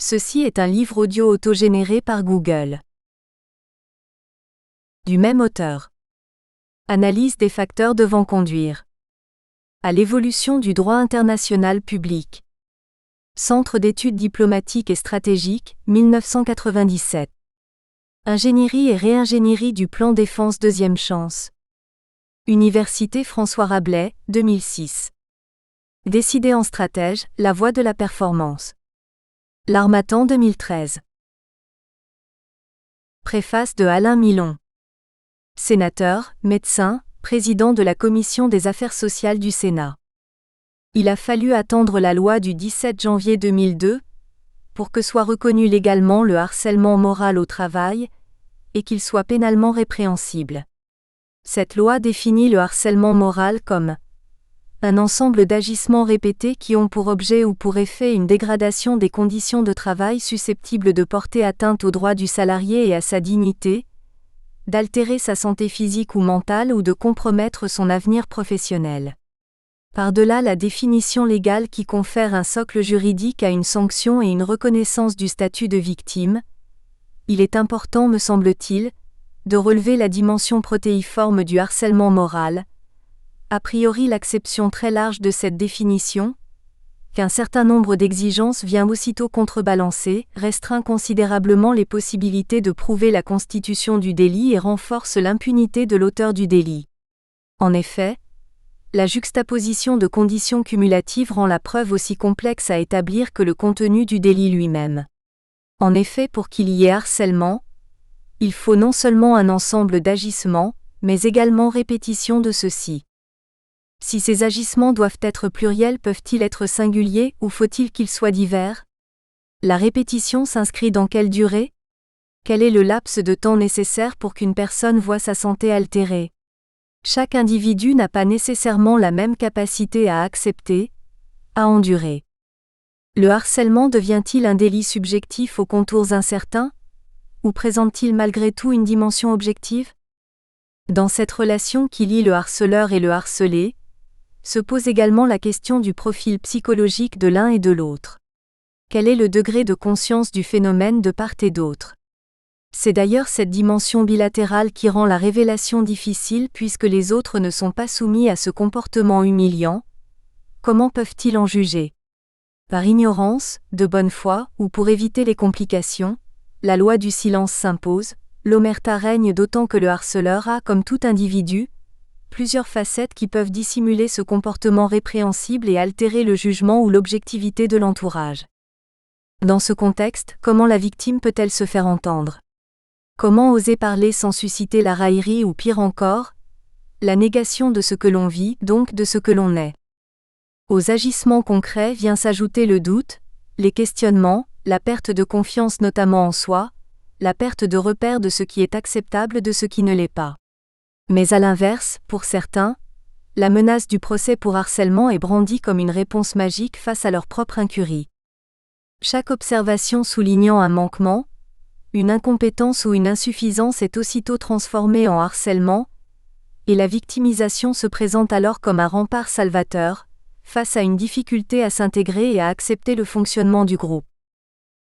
Ceci est un livre audio autogénéré par Google. Du même auteur. Analyse des facteurs devant conduire à l'évolution du droit international public. Centre d'études diplomatiques et stratégiques, 1997. Ingénierie et réingénierie du plan défense deuxième chance. Université François Rabelais, 2006. Décider en stratège, la voie de la performance. L'Harmattan 2013. Préface de Alain Milon. Sénateur, médecin, président de la Commission des affaires sociales du Sénat. Il a fallu attendre la loi du 17 janvier 2002 pour que soit reconnu légalement le harcèlement moral au travail et qu'il soit pénalement répréhensible. Cette loi définit le harcèlement moral comme un ensemble d'agissements répétés qui ont pour objet ou pour effet une dégradation des conditions de travail susceptibles de porter atteinte aux droits du salarié et à sa dignité, d'altérer sa santé physique ou mentale ou de compromettre son avenir professionnel. Par-delà la définition légale qui confère un socle juridique à une sanction et une reconnaissance du statut de victime, il est important, me semble-t-il, de relever la dimension protéiforme du harcèlement moral, a priori l'acception très large de cette définition, qu'un certain nombre d'exigences vient aussitôt contrebalancer, restreint considérablement les possibilités de prouver la constitution du délit et renforce l'impunité de l'auteur du délit. En effet, la juxtaposition de conditions cumulatives rend la preuve aussi complexe à établir que le contenu du délit lui-même. En effet, pour qu'il y ait harcèlement, il faut non seulement un ensemble d'agissements, mais également répétition de ceux-ci. Si ces agissements doivent être pluriels, peuvent-ils être singuliers ou faut-il qu'ils soient divers? La répétition s'inscrit dans quelle durée? Quel est le laps de temps nécessaire pour qu'une personne voie sa santé altérée? Chaque individu n'a pas nécessairement la même capacité à accepter, à endurer. Le harcèlement devient-il un délit subjectif aux contours incertains? Ou présente-t-il malgré tout une dimension objective? Dans cette relation qui lie le harceleur et le harcelé, se pose également la question du profil psychologique de l'un et de l'autre. Quel est le degré de conscience du phénomène de part et d'autre? C'est d'ailleurs cette dimension bilatérale qui rend la révélation difficile puisque les autres ne sont pas soumis à ce comportement humiliant. Comment peuvent-ils en juger? Par ignorance, de bonne foi, ou pour éviter les complications, la loi du silence s'impose, l'omerta règne d'autant que le harceleur a, comme tout individu, plusieurs facettes qui peuvent dissimuler ce comportement répréhensible et altérer le jugement ou l'objectivité de l'entourage. Dans ce contexte, comment la victime peut-elle se faire entendre? Comment oser parler sans susciter la raillerie ou pire encore, la négation de ce que l'on vit, donc de ce que l'on est? Aux agissements concrets vient s'ajouter le doute, les questionnements, la perte de confiance notamment en soi, la perte de repère de ce qui est acceptable de ce qui ne l'est pas. Mais à l'inverse, pour certains, la menace du procès pour harcèlement est brandie comme une réponse magique face à leur propre incurie. Chaque observation soulignant un manquement, une incompétence ou une insuffisance est aussitôt transformée en harcèlement, et la victimisation se présente alors comme un rempart salvateur, face à une difficulté à s'intégrer et à accepter le fonctionnement du groupe.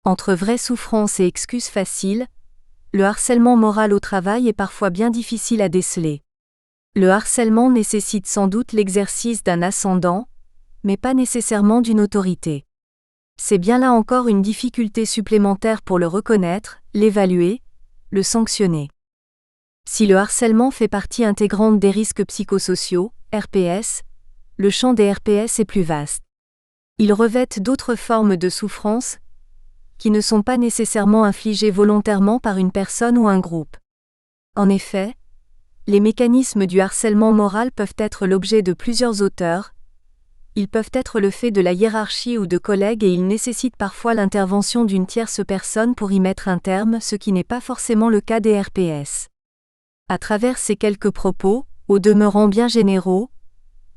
Entre vraie souffrance et excuses faciles, le harcèlement moral au travail est parfois bien difficile à déceler. Le harcèlement nécessite sans doute l'exercice d'un ascendant, mais pas nécessairement d'une autorité. C'est bien là encore une difficulté supplémentaire pour le reconnaître, l'évaluer, le sanctionner. Si le harcèlement fait partie intégrante des risques psychosociaux, RPS, le champ des RPS est plus vaste. Ils revêtent d'autres formes de souffrance, qui ne sont pas nécessairement infligées volontairement par une personne ou un groupe. En effet, les mécanismes du harcèlement moral peuvent être l'objet de plusieurs auteurs, ils peuvent être le fait de la hiérarchie ou de collègues et ils nécessitent parfois l'intervention d'une tierce personne pour y mettre un terme, ce qui n'est pas forcément le cas des RPS. À travers ces quelques propos, au demeurant bien généraux,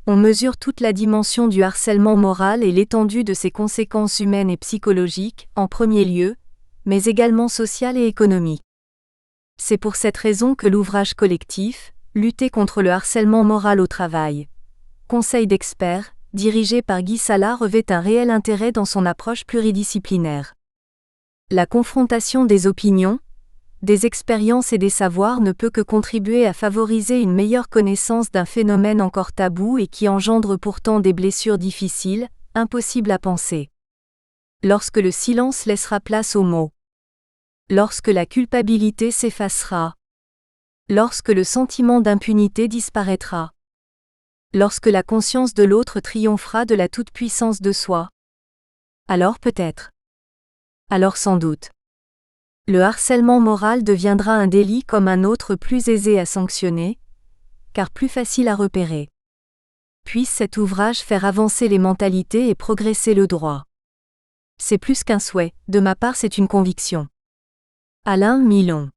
on mesure toute la dimension du harcèlement moral et l'étendue de ses conséquences humaines et psychologiques, en premier lieu, mais également sociales et économiques. C'est pour cette raison que l'ouvrage collectif, Lutter contre le harcèlement moral au travail, Conseil d'experts, dirigé par Guy Sala revêt un réel intérêt dans son approche pluridisciplinaire. La confrontation des opinions, des expériences et des savoirs ne peut que contribuer à favoriser une meilleure connaissance d'un phénomène encore tabou et qui engendre pourtant des blessures difficiles, impossibles à penser. Lorsque le silence laissera place aux mots. Lorsque la culpabilité s'effacera. Lorsque le sentiment d'impunité disparaîtra. Lorsque la conscience de l'autre triomphera de la toute-puissance de soi. Alors peut-être. Alors sans doute. Le harcèlement moral deviendra un délit comme un autre plus aisé à sanctionner, car plus facile à repérer. Puisse cet ouvrage faire avancer les mentalités et progresser le droit. C'est plus qu'un souhait, de ma part c'est une conviction. Alain Milon.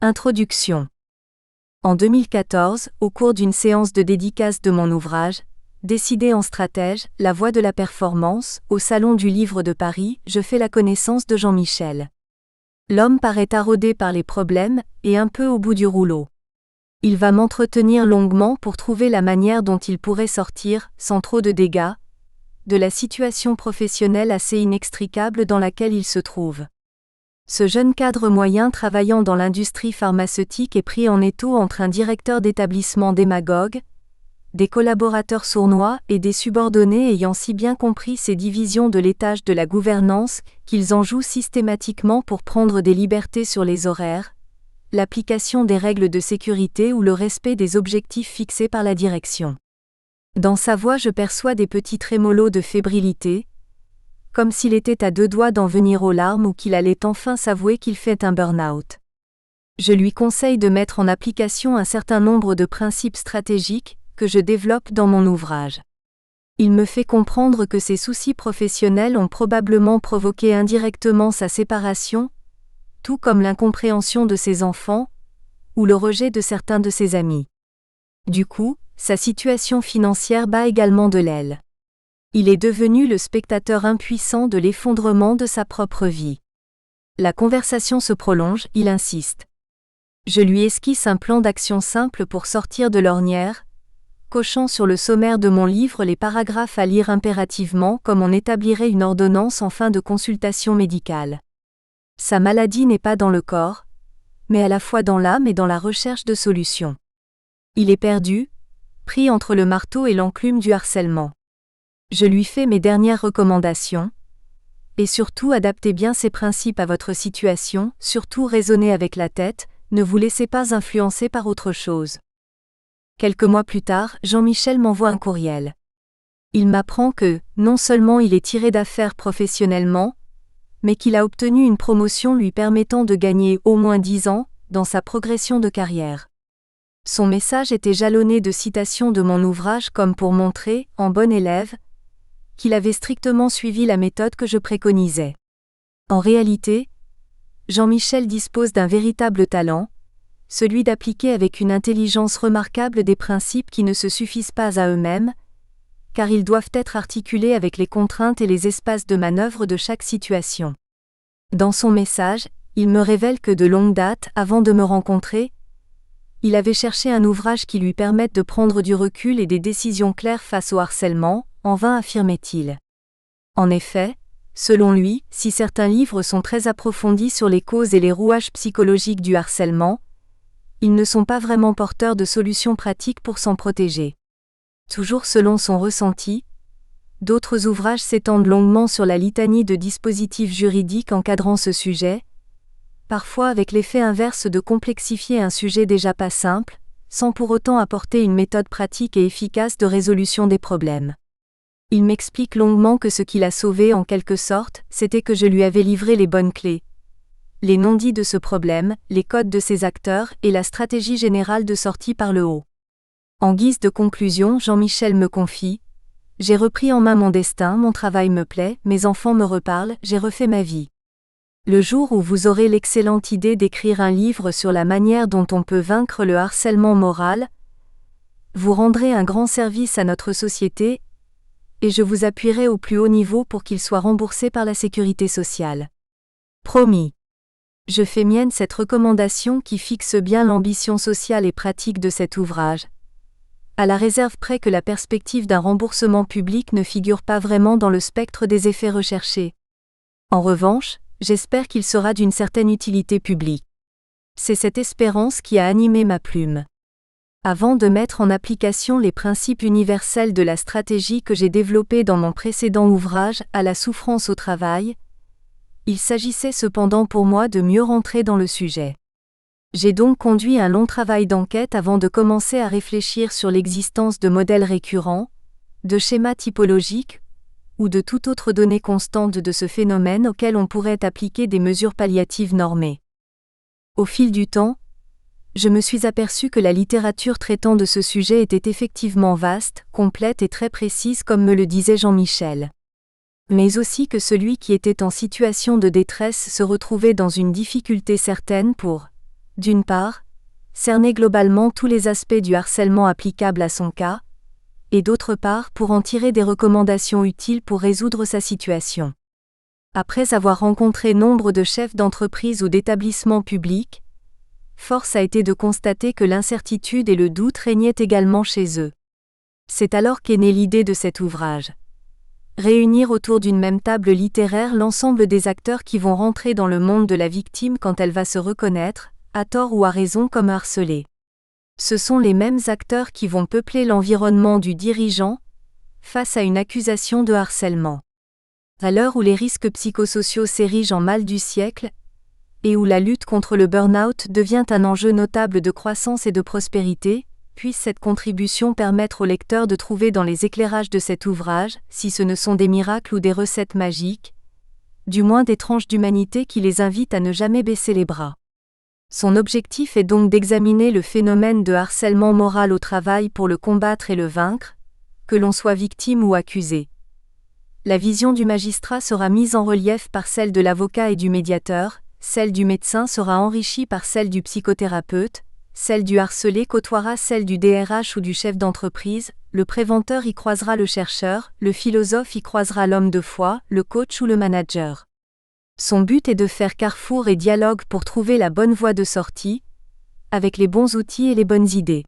Introduction. En 2014, au cours d'une séance de dédicace de mon ouvrage, Décidé en stratège, la voie de la performance, au Salon du Livre de Paris, je fais la connaissance de Jean-Michel. L'homme paraît taraudé par les problèmes, et un peu au bout du rouleau. Il va m'entretenir longuement pour trouver la manière dont il pourrait sortir, sans trop de dégâts, de la situation professionnelle assez inextricable dans laquelle il se trouve. Ce jeune cadre moyen travaillant dans l'industrie pharmaceutique est pris en étau entre un directeur d'établissement démagogue, des collaborateurs sournois et des subordonnés ayant si bien compris ces divisions de l'étage de la gouvernance qu'ils en jouent systématiquement pour prendre des libertés sur les horaires, l'application des règles de sécurité ou le respect des objectifs fixés par la direction. Dans sa voix je perçois des petits trémolos de fébrilité, comme s'il était à deux doigts d'en venir aux larmes ou qu'il allait enfin s'avouer qu'il fait un burn-out. Je lui conseille de mettre en application un certain nombre de principes stratégiques que je développe dans mon ouvrage. Il me fait comprendre que ses soucis professionnels ont probablement provoqué indirectement sa séparation, tout comme l'incompréhension de ses enfants, ou le rejet de certains de ses amis. Du coup, sa situation financière bat également de l'aile. Il est devenu le spectateur impuissant de l'effondrement de sa propre vie. La conversation se prolonge, il insiste. Je lui esquisse un plan d'action simple pour sortir de l'ornière, cochant sur le sommaire de mon livre les paragraphes à lire impérativement comme on établirait une ordonnance en fin de consultation médicale. Sa maladie n'est pas dans le corps, mais à la fois dans l'âme et dans la recherche de solutions. Il est perdu, pris entre le marteau et l'enclume du harcèlement. Je lui fais mes dernières recommandations, et surtout adaptez bien ces principes à votre situation, surtout raisonnez avec la tête, ne vous laissez pas influencer par autre chose. Quelques mois plus tard, Jean-Michel m'envoie un courriel. Il m'apprend que, non seulement il est tiré d'affaire professionnellement, mais qu'il a obtenu une promotion lui permettant de gagner au moins 10 ans, dans sa progression de carrière. Son message était jalonné de citations de mon ouvrage comme pour montrer, en bon élève, qu'il avait strictement suivi la méthode que je préconisais. En réalité, Jean-Michel dispose d'un véritable talent, celui d'appliquer avec une intelligence remarquable des principes qui ne se suffisent pas à eux-mêmes, car ils doivent être articulés avec les contraintes et les espaces de manœuvre de chaque situation. Dans son message, il me révèle que de longue date, avant de me rencontrer, il avait cherché un ouvrage qui lui permette de prendre du recul et des décisions claires face au harcèlement, en vain affirmait-il. En effet, selon lui, si certains livres sont très approfondis sur les causes et les rouages psychologiques du harcèlement, ils ne sont pas vraiment porteurs de solutions pratiques pour s'en protéger. Toujours selon son ressenti, d'autres ouvrages s'étendent longuement sur la litanie de dispositifs juridiques encadrant ce sujet, parfois avec l'effet inverse de complexifier un sujet déjà pas simple, sans pour autant apporter une méthode pratique et efficace de résolution des problèmes. Il m'explique longuement que ce qui l'a sauvé en quelque sorte, c'était que je lui avais livré les bonnes clés. Les non-dits de ce problème, les codes de ses acteurs et la stratégie générale de sortie par le haut. En guise de conclusion, Jean-Michel me confie : « J'ai repris en main mon destin, mon travail me plaît, mes enfants me reparlent, j'ai refait ma vie. Le jour où vous aurez l'excellente idée d'écrire un livre sur la manière dont on peut vaincre le harcèlement moral, vous rendrez un grand service à notre société et je vous appuierai au plus haut niveau pour qu'il soit remboursé par la sécurité sociale. Promis. » Je fais mienne cette recommandation qui fixe bien l'ambition sociale et pratique de cet ouvrage, à la réserve près que la perspective d'un remboursement public ne figure pas vraiment dans le spectre des effets recherchés. En revanche, j'espère qu'il sera d'une certaine utilité publique. C'est cette espérance qui a animé ma plume. Avant de mettre en application les principes universels de la stratégie que j'ai développée dans mon précédent ouvrage « À la souffrance au travail », il s'agissait cependant pour moi de mieux rentrer dans le sujet. J'ai donc conduit un long travail d'enquête avant de commencer à réfléchir sur l'existence de modèles récurrents, de schémas typologiques, ou de toute autre donnée constante de ce phénomène auquel on pourrait appliquer des mesures palliatives normées. Au fil du temps, je me suis aperçu que la littérature traitant de ce sujet était effectivement vaste, complète et très précise comme me le disait Jean-Michel. Mais aussi que celui qui était en situation de détresse se retrouvait dans une difficulté certaine pour, d'une part, cerner globalement tous les aspects du harcèlement applicables à son cas, et d'autre part pour en tirer des recommandations utiles pour résoudre sa situation. Après avoir rencontré nombre de chefs d'entreprise ou d'établissements publics, force a été de constater que l'incertitude et le doute régnaient également chez eux. C'est alors qu'est née l'idée de cet ouvrage. Réunir autour d'une même table littéraire l'ensemble des acteurs qui vont rentrer dans le monde de la victime quand elle va se reconnaître, à tort ou à raison, comme harcelée. Ce sont les mêmes acteurs qui vont peupler l'environnement du dirigeant, face à une accusation de harcèlement. À l'heure où les risques psychosociaux s'érigent en mal du siècle, et où la lutte contre le burn-out devient un enjeu notable de croissance et de prospérité, puisse cette contribution permettre aux lecteurs de trouver dans les éclairages de cet ouvrage, si ce ne sont des miracles ou des recettes magiques, du moins des tranches d'humanité qui les invitent à ne jamais baisser les bras. Son objectif est donc d'examiner le phénomène de harcèlement moral au travail pour le combattre et le vaincre, que l'on soit victime ou accusé. La vision du magistrat sera mise en relief par celle de l'avocat et du médiateur, celle du médecin sera enrichie par celle du psychothérapeute, celle du harcelé côtoiera celle du DRH ou du chef d'entreprise, le préventeur y croisera le chercheur, le philosophe y croisera l'homme de foi, le coach ou le manager. Son but est de faire carrefour et dialogue pour trouver la bonne voie de sortie, avec les bons outils et les bonnes idées.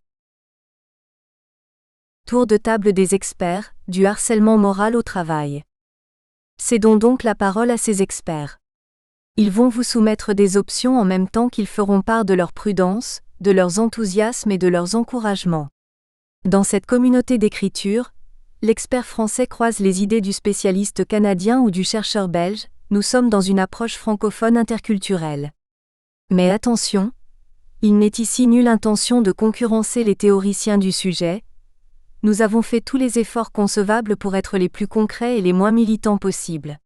Tour de table des experts, du harcèlement moral au travail. Cédons donc la parole à ces experts. Ils vont vous soumettre des options en même temps qu'ils feront part de leur prudence, de leurs enthousiasmes et de leurs encouragements. Dans cette communauté d'écriture, l'expert français croise les idées du spécialiste canadien ou du chercheur belge, nous sommes dans une approche francophone interculturelle. Mais attention, il n'est ici nulle intention de concurrencer les théoriciens du sujet. Nous avons fait tous les efforts concevables pour être les plus concrets et les moins militants possibles.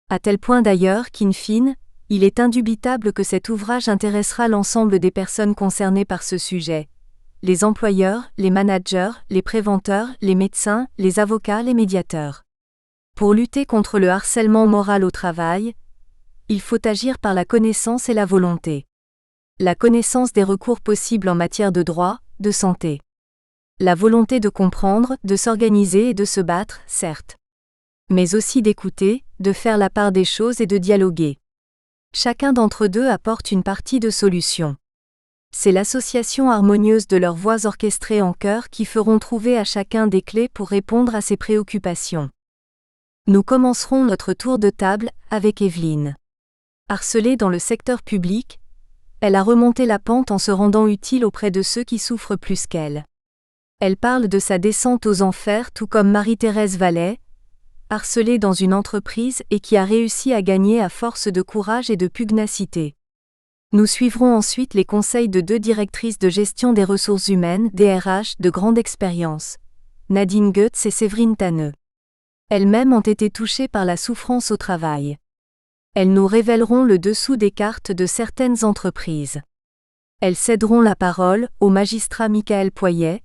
À tel point d'ailleurs qu'in fine, il est indubitable que cet ouvrage intéressera l'ensemble des personnes concernées par ce sujet. Les employeurs, les managers, les préventeurs, les médecins, les avocats, les médiateurs. Pour lutter contre le harcèlement moral au travail, il faut agir par la connaissance et la volonté. La connaissance des recours possibles en matière de droit, de santé. La volonté de comprendre, de s'organiser et de se battre, certes. Mais aussi d'écouter, de faire la part des choses et de dialoguer. Chacun d'entre eux apporte une partie de solution. C'est l'association harmonieuse de leurs voix orchestrées en chœur qui feront trouver à chacun des clés pour répondre à ses préoccupations. Nous commencerons notre tour de table avec Evelyne. Harcelée dans le secteur public, elle a remonté la pente en se rendant utile auprès de ceux qui souffrent plus qu'elle. Elle parle de sa descente aux enfers tout comme Marie-Thérèse Vallet, harcelée dans une entreprise et qui a réussi à gagner à force de courage et de pugnacité. Nous suivrons ensuite les conseils de deux directrices de gestion des ressources humaines, DRH, de grande expérience, Nadine Goetz et Séverine Tanneux. Elles-mêmes ont été touchées par la souffrance au travail. Elles nous révéleront le dessous des cartes de certaines entreprises. Elles céderont la parole au magistrat Michael Poyet,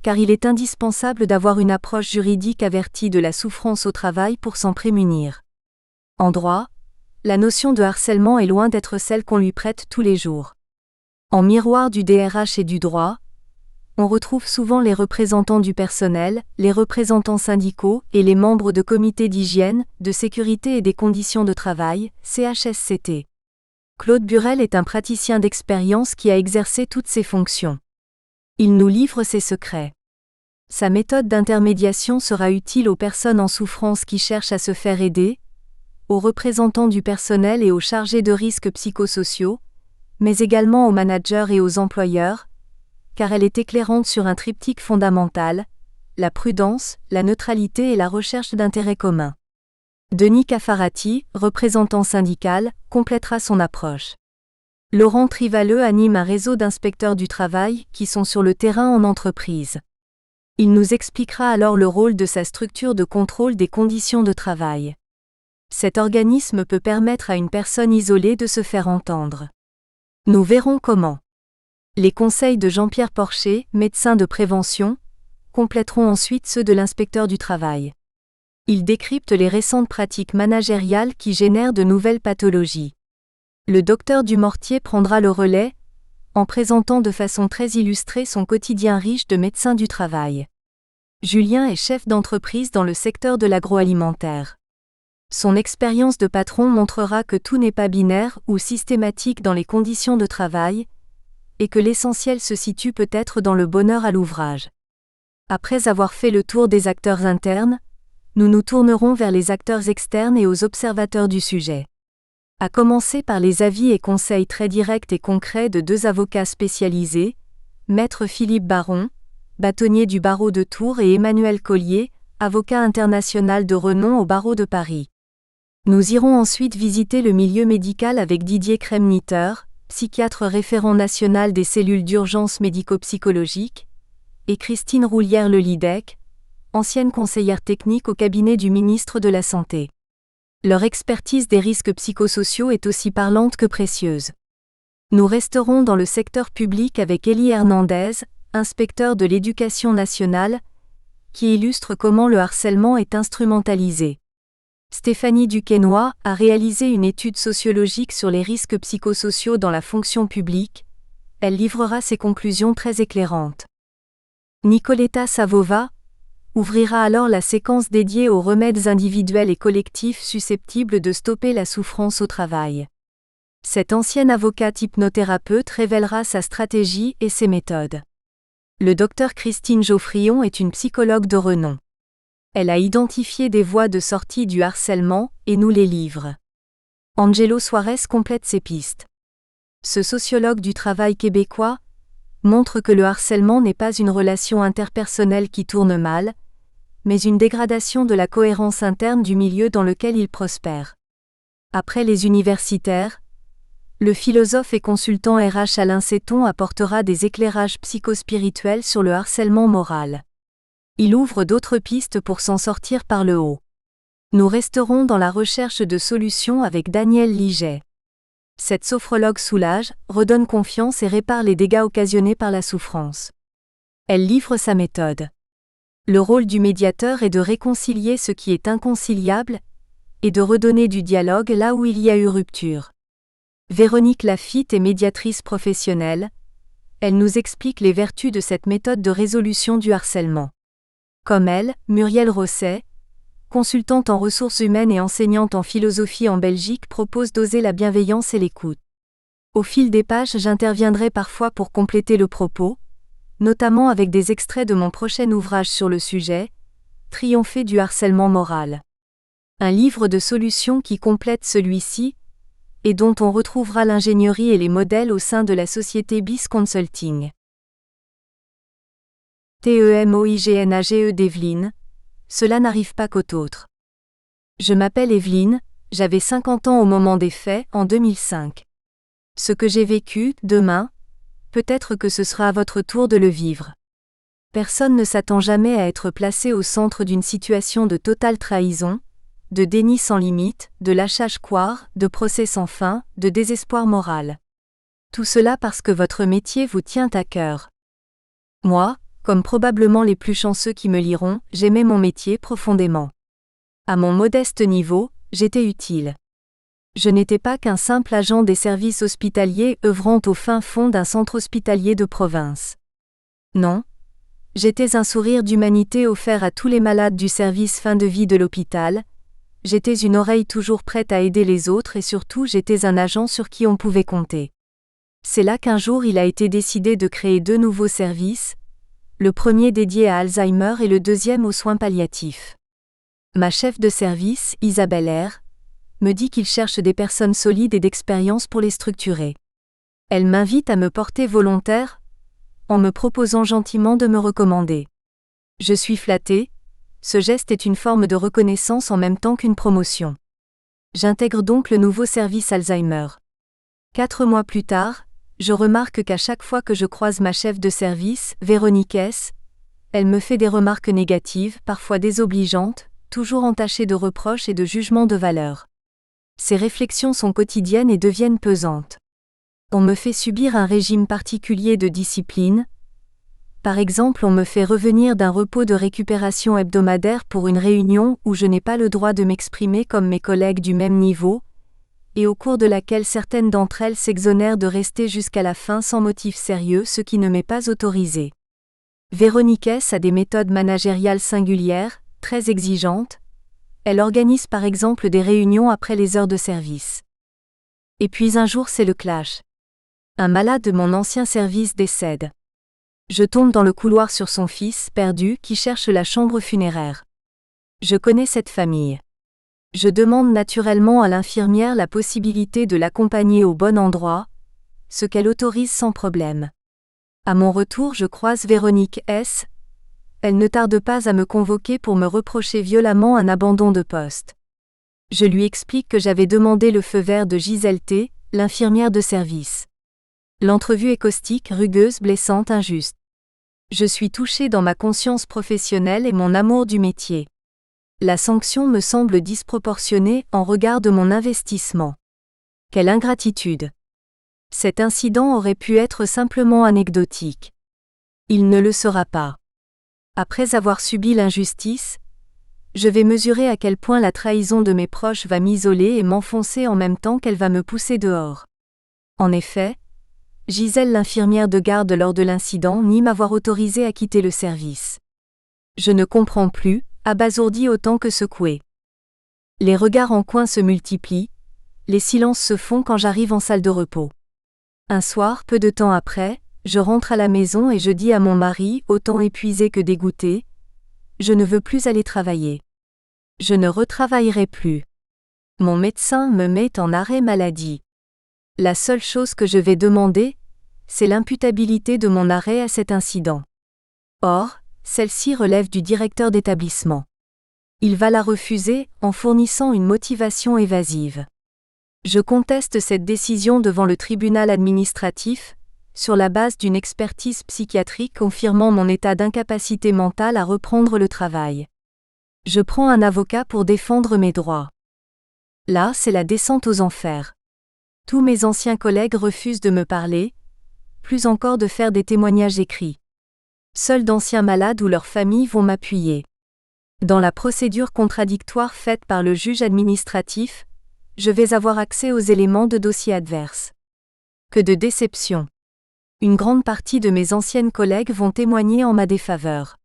car il est indispensable d'avoir une approche juridique avertie de la souffrance au travail pour s'en prémunir. En droit, la notion de harcèlement est loin d'être celle qu'on lui prête tous les jours. En miroir du DRH et du droit, on retrouve souvent les représentants du personnel, les représentants syndicaux et les membres de comités d'hygiène, de sécurité et des conditions de travail, CHSCT. Claude Burel est un praticien d'expérience qui a exercé toutes ces fonctions. Il nous livre ses secrets. Sa méthode d'intermédiation sera utile aux personnes en souffrance qui cherchent à se faire aider, aux représentants du personnel et aux chargés de risques psychosociaux, mais également aux managers et aux employeurs, car elle est éclairante sur un triptyque fondamental, la prudence, la neutralité et la recherche d'intérêts communs. Denis Caffarati, représentant syndical, complétera son approche. Laurent Trivalleux anime un réseau d'inspecteurs du travail qui sont sur le terrain en entreprise. Il nous expliquera alors le rôle de sa structure de contrôle des conditions de travail. Cet organisme peut permettre à une personne isolée de se faire entendre. Nous verrons comment. Les conseils de Jean-Pierre Porcher, médecin de prévention, compléteront ensuite ceux de l'inspecteur du travail. Il décrypte les récentes pratiques managériales qui génèrent de nouvelles pathologies. Le docteur Dumortier prendra le relais, en présentant de façon très illustrée son quotidien riche de médecin du travail. Julien est chef d'entreprise dans le secteur de l'agroalimentaire. Son expérience de patron montrera que tout n'est pas binaire ou systématique dans les conditions de travail, et que l'essentiel se situe peut-être dans le bonheur à l'ouvrage. Après avoir fait le tour des acteurs internes, nous nous tournerons vers les acteurs externes et aux observateurs du sujet. À commencer par les avis et conseils très directs et concrets de deux avocats spécialisés, Maître Philippe Baron, bâtonnier du barreau de Tours, et Emmanuel Collier, avocat international de renom au barreau de Paris. Nous irons ensuite visiter le milieu médical avec Didier Kremniter, psychiatre référent national des cellules d'urgence médico-psychologique, et Christine Roulière-Lelidec, ancienne conseillère technique au cabinet du ministre de la Santé. Leur expertise des risques psychosociaux est aussi parlante que précieuse. Nous resterons dans le secteur public avec Élie Hernandez, inspecteur de l'Éducation nationale, qui illustre comment le harcèlement est instrumentalisé. Stéphanie Duquesnoy a réalisé une étude sociologique sur les risques psychosociaux dans la fonction publique. Elle livrera ses conclusions très éclairantes. Nicoletta Savova ouvrira alors la séquence dédiée aux remèdes individuels et collectifs susceptibles de stopper la souffrance au travail. Cette ancienne avocate hypnothérapeute révélera sa stratégie et ses méthodes. Le docteur Christine Geoffrion est une psychologue de renom. Elle a identifié des voies de sortie du harcèlement et nous les livre. Angelo Suarez complète ses pistes. Ce sociologue du travail québécois montre que le harcèlement n'est pas une relation interpersonnelle qui tourne mal, mais une dégradation de la cohérence interne du milieu dans lequel il prospère. Après les universitaires, le philosophe et consultant RH Alain Seton apportera des éclairages psychospirituels sur le harcèlement moral. Il ouvre d'autres pistes pour s'en sortir par le haut. Nous resterons dans la recherche de solutions avec Danielle Liget. Cette sophrologue soulage, redonne confiance et répare les dégâts occasionnés par la souffrance. Elle livre sa méthode. Le rôle du médiateur est de réconcilier ce qui est inconciliable et de redonner du dialogue là où il y a eu rupture. Véronique Lafitte est médiatrice professionnelle. Elle nous explique les vertus de cette méthode de résolution du harcèlement. Comme elle, Muriel Rosset, consultante en ressources humaines et enseignante en philosophie en Belgique, propose d'oser la bienveillance et l'écoute. Au fil des pages, j'interviendrai parfois pour compléter le propos, notamment avec des extraits de mon prochain ouvrage sur le sujet, Triompher du harcèlement moral. Un livre de solutions qui complète celui-ci, et dont on retrouvera l'ingénierie et les modèles au sein de la société BIS Consulting. TEMOIGNAGE d'Evelyne. Cela n'arrive pas qu'aux autres. Je m'appelle Evelyne, j'avais 50 ans au moment des faits, en 2005. Ce que j'ai vécu, demain, peut-être que ce sera à votre tour de le vivre. Personne ne s'attend jamais à être placé au centre d'une situation de totale trahison, de déni sans limite, de lâchage couard, de procès sans fin, de désespoir moral. Tout cela parce que votre métier vous tient à cœur. Moi, comme probablement les plus chanceux qui me liront, j'aimais mon métier profondément. À mon modeste niveau, j'étais utile. Je n'étais pas qu'un simple agent des services hospitaliers œuvrant au fin fond d'un centre hospitalier de province. Non. J'étais un sourire d'humanité offert à tous les malades du service fin de vie de l'hôpital. J'étais une oreille toujours prête à aider les autres et surtout j'étais un agent sur qui on pouvait compter. C'est là qu'un jour il a été décidé de créer 2 nouveaux services, le premier dédié à Alzheimer et le deuxième aux soins palliatifs. Ma chef de service, Isabelle R., me dit qu'il cherche des personnes solides et d'expérience pour les structurer. Elle m'invite à me porter volontaire, en me proposant gentiment de me recommander. Je suis flattée, ce geste est une forme de reconnaissance en même temps qu'une promotion. J'intègre donc le nouveau service Alzheimer. 4 mois plus tard, je remarque qu'à chaque fois que je croise ma chef de service, Véronique S., elle me fait des remarques négatives, parfois désobligeantes, toujours entachées de reproches et de jugements de valeur. Ces réflexions sont quotidiennes et deviennent pesantes. On me fait subir un régime particulier de discipline. Par exemple, on me fait revenir d'un repos de récupération hebdomadaire pour une réunion où je n'ai pas le droit de m'exprimer comme mes collègues du même niveau, et au cours de laquelle certaines d'entre elles s'exonèrent de rester jusqu'à la fin sans motif sérieux, ce qui ne m'est pas autorisé. Véronique S. a des méthodes managériales singulières, très exigeantes. Elle organise par exemple des réunions après les heures de service. Et puis un jour c'est le clash. Un malade de mon ancien service décède. Je tombe dans le couloir sur son fils, perdu, qui cherche la chambre funéraire. Je connais cette famille. Je demande naturellement à l'infirmière la possibilité de l'accompagner au bon endroit, ce qu'elle autorise sans problème. À mon retour, je croise Véronique S. Elle ne tarde pas à me convoquer pour me reprocher violemment un abandon de poste. Je lui explique que j'avais demandé le feu vert de Gisèle T., l'infirmière de service. L'entrevue est caustique, rugueuse, blessante, injuste. Je suis touchée dans ma conscience professionnelle et mon amour du métier. La sanction me semble disproportionnée en regard de mon investissement. Quelle ingratitude! Cet incident aurait pu être simplement anecdotique. Il ne le sera pas. Après avoir subi l'injustice, je vais mesurer à quel point la trahison de mes proches va m'isoler et m'enfoncer en même temps qu'elle va me pousser dehors. En effet, Gisèle l'infirmière de garde lors de l'incident nie m'avoir autorisé à quitter le service. Je ne comprends plus, abasourdi autant que secoué. Les regards en coin se multiplient, les silences se font quand j'arrive en salle de repos. Un soir, peu de temps après, je rentre à la maison et je dis à mon mari, autant épuisé que dégoûté, « Je ne veux plus aller travailler. Je ne retravaillerai plus. Mon médecin me met en arrêt maladie. La seule chose que je vais demander, c'est l'imputabilité de mon arrêt à cet incident. » Or, celle-ci relève du directeur d'établissement. Il va la refuser en fournissant une motivation évasive. Je conteste cette décision devant le tribunal administratif, sur la base d'une expertise psychiatrique confirmant mon état d'incapacité mentale à reprendre le travail. Je prends un avocat pour défendre mes droits. Là, c'est la descente aux enfers. Tous mes anciens collègues refusent de me parler, plus encore de faire des témoignages écrits. Seuls d'anciens malades ou leurs familles vont m'appuyer. Dans la procédure contradictoire faite par le juge administratif, je vais avoir accès aux éléments de dossier adverse. Que de déception! Une grande partie de mes anciennes collègues vont témoigner en ma défaveur.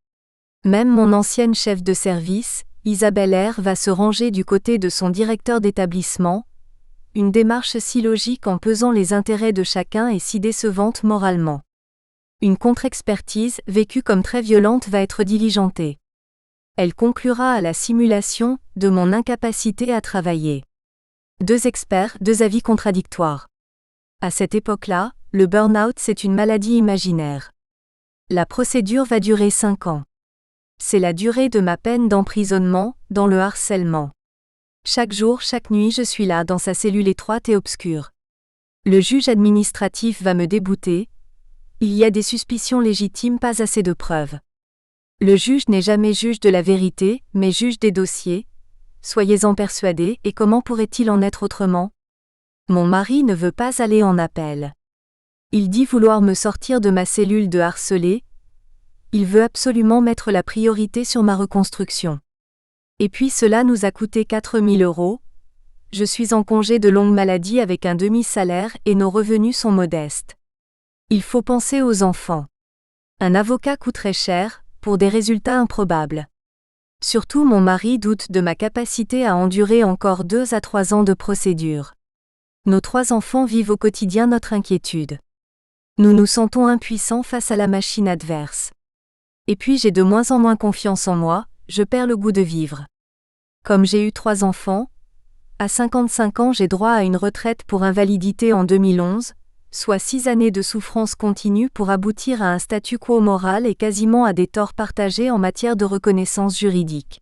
Même mon ancienne chef de service, Isabelle R., va se ranger du côté de son directeur d'établissement, une démarche si logique en pesant les intérêts de chacun et si décevante moralement. Une contre-expertise, vécue comme très violente, va être diligentée. Elle conclura à la simulation de mon incapacité à travailler. 2 experts, 2 avis contradictoires. À cette époque-là, le burn-out c'est une maladie imaginaire. La procédure va durer 5 ans. C'est la durée de ma peine d'emprisonnement, dans le harcèlement. Chaque jour, chaque nuit je suis là dans sa cellule étroite et obscure. Le juge administratif va me débouter. Il y a des suspicions légitimes, pas assez de preuves. Le juge n'est jamais juge de la vérité, mais juge des dossiers. Soyez-en persuadés, et comment pourrait-il en être autrement? Mon mari ne veut pas aller en appel. Il dit vouloir me sortir de ma cellule de harcelé. Il veut absolument mettre la priorité sur ma reconstruction. Et puis cela nous a coûté 4 000 €. Je suis en congé de longue maladie avec un demi-salaire et nos revenus sont modestes. Il faut penser aux enfants. Un avocat coûterait cher, pour des résultats improbables. Surtout mon mari doute de ma capacité à endurer encore 2 à 3 ans de procédure. Nos 3 enfants vivent au quotidien notre inquiétude. Nous nous sentons impuissants face à la machine adverse. Et puis j'ai de moins en moins confiance en moi, je perds le goût de vivre. Comme j'ai eu 3 enfants, À 55 ans, j'ai droit à une retraite pour invalidité en 2011, soit 6 années de souffrance continue pour aboutir à un statu quo moral et quasiment à des torts partagés en matière de reconnaissance juridique.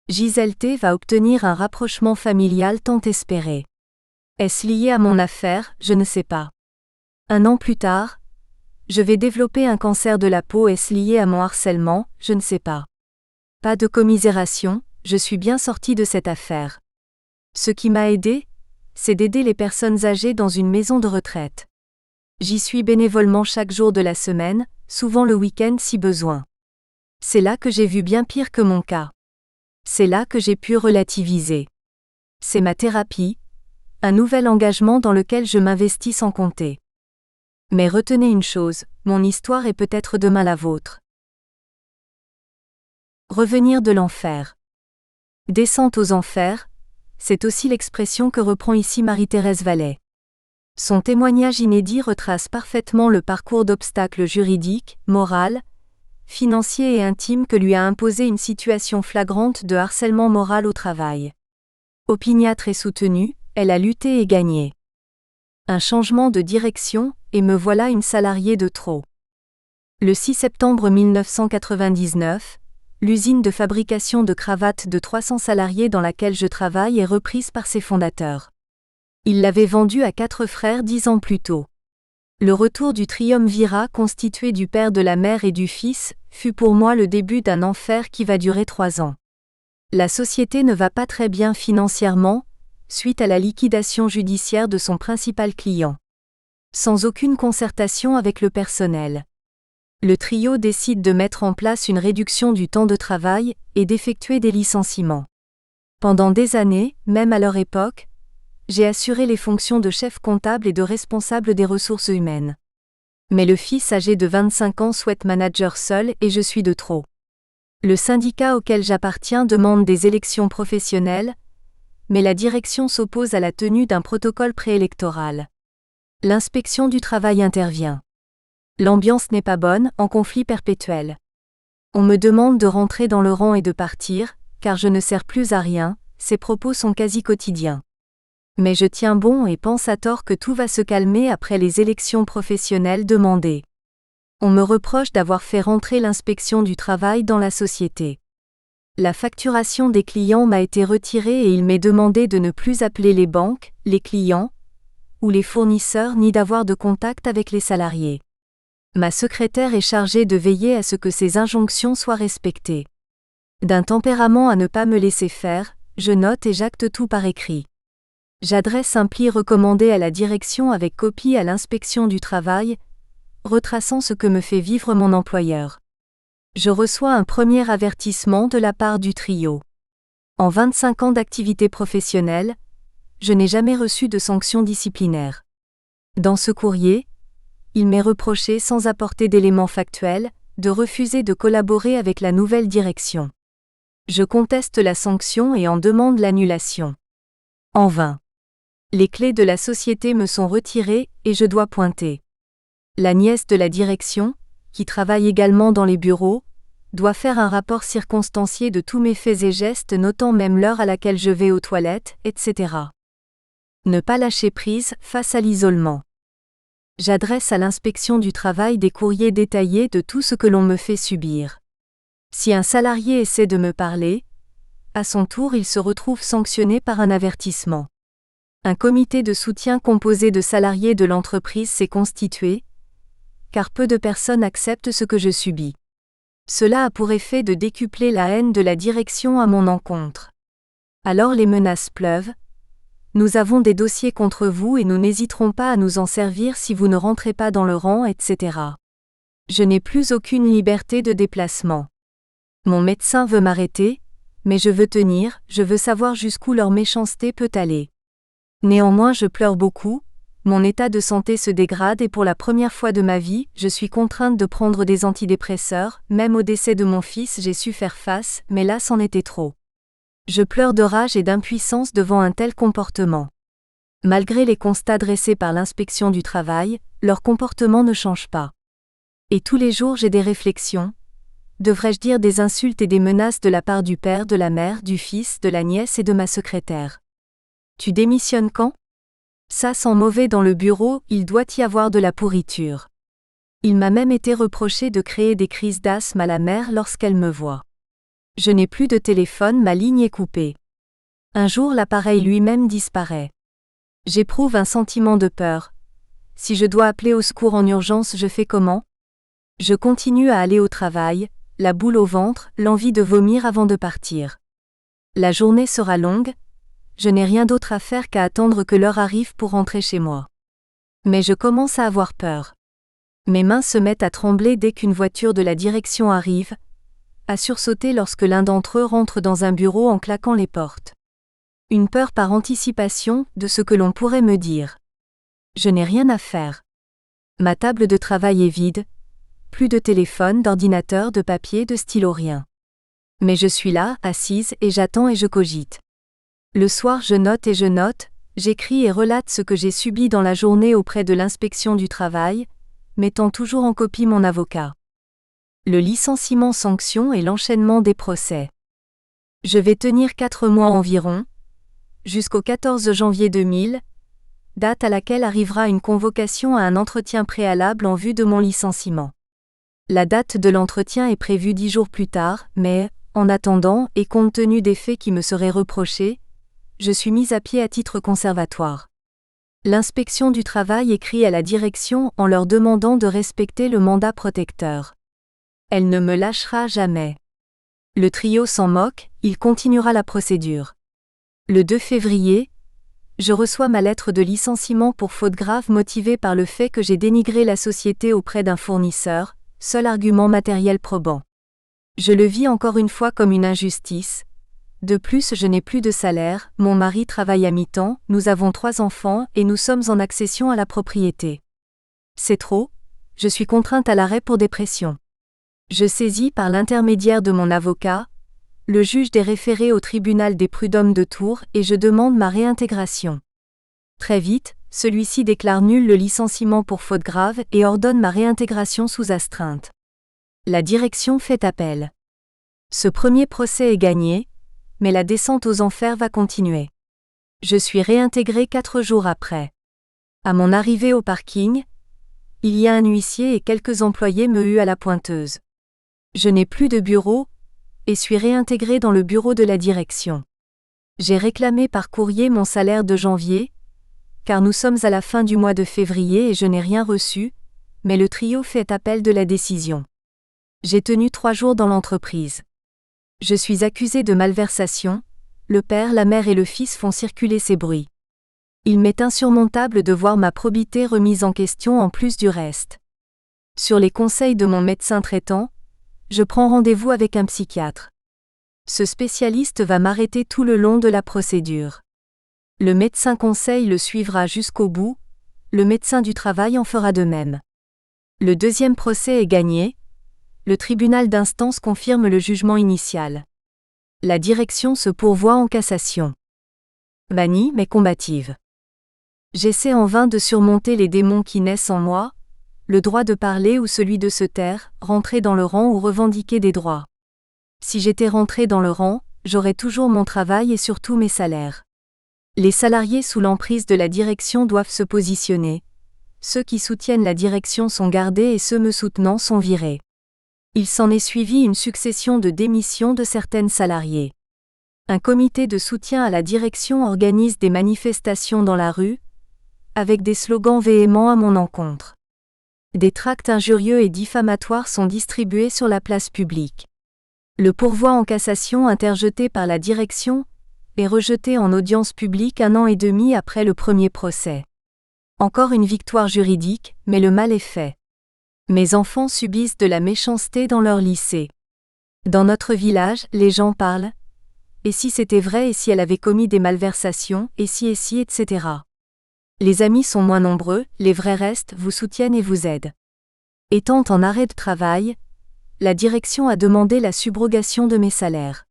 Gisèle T va obtenir un rapprochement familial tant espéré. Est-ce lié à mon affaire? Je ne sais pas. 1 an plus tard, je vais développer un cancer de la peau. Est-ce lié à mon harcèlement? Je ne sais pas. Pas de commisération, je suis bien sortie de cette affaire. Ce qui m'a aidé, c'est d'aider les personnes âgées dans une maison de retraite. J'y suis bénévolement chaque jour de la semaine, souvent le week-end si besoin. C'est là que j'ai vu bien pire que mon cas. C'est là que j'ai pu relativiser. C'est ma thérapie, un nouvel engagement dans lequel je m'investis sans compter. Mais retenez une chose, mon histoire est peut-être demain la vôtre. Revenir de l'enfer. Descente aux enfers, c'est aussi l'expression que reprend ici Marie-Thérèse Vallet. Son témoignage inédit retrace parfaitement le parcours d'obstacles juridiques, moraux, financiers et intimes que lui a imposé une situation flagrante de harcèlement moral au travail. Opiniâtre et soutenue, elle a lutté et gagné. Un changement de direction, et me voilà une salariée de trop. Le 6 septembre 1999, l'usine de fabrication de cravates de 300 salariés dans laquelle je travaille est reprise par ses fondateurs. Ils l'avaient vendue à 4 frères 10 ans plus tôt. Le retour du triumvirat constitué du père, de la mère et du fils fut pour moi le début d'un enfer qui va durer 3 ans. La société ne va pas très bien financièrement, suite à la liquidation judiciaire de son principal client. Sans aucune concertation avec le personnel. Le trio décide de mettre en place une réduction du temps de travail et d'effectuer des licenciements. Pendant des années, même à leur époque, j'ai assuré les fonctions de chef comptable et de responsable des ressources humaines. Mais le fils âgé de 25 ans souhaite manager seul et je suis de trop. Le syndicat auquel j'appartiens demande des élections professionnelles, mais la direction s'oppose à la tenue d'un protocole préélectoral. L'inspection du travail intervient. L'ambiance n'est pas bonne, en conflit perpétuel. On me demande de rentrer dans le rang et de partir, car je ne sers plus à rien, ces propos sont quasi quotidiens. Mais je tiens bon et pense à tort que tout va se calmer après les élections professionnelles demandées. On me reproche d'avoir fait rentrer l'inspection du travail dans la société. La facturation des clients m'a été retirée et il m'est demandé de ne plus appeler les banques, les clients, ou les fournisseurs ni d'avoir de contact avec les salariés. Ma secrétaire est chargée de veiller à ce que ces injonctions soient respectées. D'un tempérament à ne pas me laisser faire, je note et j'acte tout par écrit. J'adresse un pli recommandé à la direction avec copie à l'inspection du travail, retraçant ce que me fait vivre mon employeur. Je reçois un premier avertissement de la part du trio. En 25 ans d'activité professionnelle, je n'ai jamais reçu de sanction disciplinaire. Dans ce courrier, il m'est reproché sans apporter d'éléments factuels, de refuser de collaborer avec la nouvelle direction. Je conteste la sanction et en demande l'annulation. En vain. Les clés de la société me sont retirées et je dois pointer. La nièce de la direction, qui travaille également dans les bureaux, doit faire un rapport circonstancié de tous mes faits et gestes notant même l'heure à laquelle je vais aux toilettes, etc. Ne pas lâcher prise face à l'isolement. J'adresse à l'inspection du travail des courriers détaillés de tout ce que l'on me fait subir. Si un salarié essaie de me parler, à son tour il se retrouve sanctionné par un avertissement. Un comité de soutien composé de salariés de l'entreprise s'est constitué, car peu de personnes acceptent ce que je subis. Cela a pour effet de décupler la haine de la direction à mon encontre. Alors les menaces pleuvent. Nous avons des dossiers contre vous et nous n'hésiterons pas à nous en servir si vous ne rentrez pas dans le rang, etc. Je n'ai plus aucune liberté de déplacement. Mon médecin veut m'arrêter, mais je veux tenir, je veux savoir jusqu'où leur méchanceté peut aller. Néanmoins je pleure beaucoup, mon état de santé se dégrade et pour la première fois de ma vie, je suis contrainte de prendre des antidépresseurs, même au décès de mon fils j'ai su faire face, mais là c'en était trop. Je pleure de rage et d'impuissance devant un tel comportement. Malgré les constats dressés par l'inspection du travail, leur comportement ne change pas. Et tous les jours j'ai des réflexions. Devrais-je dire des insultes et des menaces de la part du père, de la mère, du fils, de la nièce et de ma secrétaire? Tu démissionnes quand? Ça sent mauvais dans le bureau, il doit y avoir de la pourriture. Il m'a même été reproché de créer des crises d'asthme à la mère lorsqu'elle me voit. Je n'ai plus de téléphone, ma ligne est coupée. Un jour l'appareil lui-même disparaît. J'éprouve un sentiment de peur. Si je dois appeler au secours en urgence, je fais comment? Je continue à aller au travail, la boule au ventre, l'envie de vomir avant de partir. La journée sera longue, je n'ai rien d'autre à faire qu'à attendre que l'heure arrive pour rentrer chez moi. Mais je commence à avoir peur. Mes mains se mettent à trembler dès qu'une voiture de la direction arrive, à sursauter lorsque l'un d'entre eux rentre dans un bureau en claquant les portes. Une peur par anticipation de ce que l'on pourrait me dire. Je n'ai rien à faire. Ma table de travail est vide, plus de téléphone, d'ordinateur, de papier, de stylo, rien. Mais je suis là, assise, et j'attends et je cogite. Le soir je note, j'écris et relate ce que j'ai subi dans la journée auprès de l'inspection du travail, mettant toujours en copie mon avocat. Le licenciement sanction et l'enchaînement des procès. Je vais tenir 4 mois environ, jusqu'au 14 janvier 2000, date à laquelle arrivera une convocation à un entretien préalable en vue de mon licenciement. La date de l'entretien est prévue 10 jours plus tard, mais, en attendant, et compte tenu des faits qui me seraient reprochés, je suis mise à pied à titre conservatoire. L'inspection du travail écrit à la direction en leur demandant de respecter le mandat protecteur. Elle ne me lâchera jamais. Le trio s'en moque, il continuera la procédure. Le 2 février, je reçois ma lettre de licenciement pour faute grave motivée par le fait que j'ai dénigré la société auprès d'un fournisseur, seul argument matériel probant. Je le vis encore une fois comme une injustice. De plus, je n'ai plus de salaire, mon mari travaille à mi-temps, nous avons 3 enfants et nous sommes en accession à la propriété. C'est trop, je suis contrainte à l'arrêt pour dépression. Je saisis par l'intermédiaire de mon avocat, le juge des référés au tribunal des prud'hommes de Tours et je demande ma réintégration. Très vite, celui-ci déclare nul le licenciement pour faute grave et ordonne ma réintégration sous astreinte. La direction fait appel. Ce premier procès est gagné, mais la descente aux enfers va continuer. Je suis réintégré 4 jours après. À mon arrivée au parking, il y a un huissier et quelques employés me huent à la pointeuse. Je n'ai plus de bureau, et suis réintégré dans le bureau de la direction. J'ai réclamé par courrier mon salaire de janvier, car nous sommes à la fin du mois de février et je n'ai rien reçu, mais le trio fait appel de la décision. J'ai tenu 3 jours dans l'entreprise. Je suis accusé de malversation, le père, la mère et le fils font circuler ces bruits. Il m'est insurmontable de voir ma probité remise en question en plus du reste. Sur les conseils de mon médecin traitant, je prends rendez-vous avec un psychiatre. Ce spécialiste va m'arrêter tout le long de la procédure. Le médecin conseil le suivra jusqu'au bout, le médecin du travail en fera de même. Le deuxième procès est gagné, le tribunal d'instance confirme le jugement initial. La direction se pourvoit en cassation. Manie mais combative. J'essaie en vain de surmonter les démons qui naissent en moi, le droit de parler ou celui de se taire, rentrer dans le rang ou revendiquer des droits. Si j'étais rentré dans le rang, j'aurais toujours mon travail et surtout mes salaires. Les salariés sous l'emprise de la direction doivent se positionner. Ceux qui soutiennent la direction sont gardés et ceux me soutenant sont virés. Il s'en est suivi une succession de démissions de certaines salariés. Un comité de soutien à la direction organise des manifestations dans la rue, avec des slogans véhéments à mon encontre. Des tracts injurieux et diffamatoires sont distribués sur la place publique. Le pourvoi en cassation interjeté par la direction est rejeté en audience publique 1 an et demi après le premier procès. Encore une victoire juridique, mais le mal est fait. Mes enfants subissent de la méchanceté dans leur lycée. Dans notre village, les gens parlent. Et si c'était vrai et si elle avait commis des malversations, et si, etc. Les amis sont moins nombreux, les vrais restent, vous soutiennent et vous aident. Étant en arrêt de travail, la direction a demandé la subrogation de mes salaires.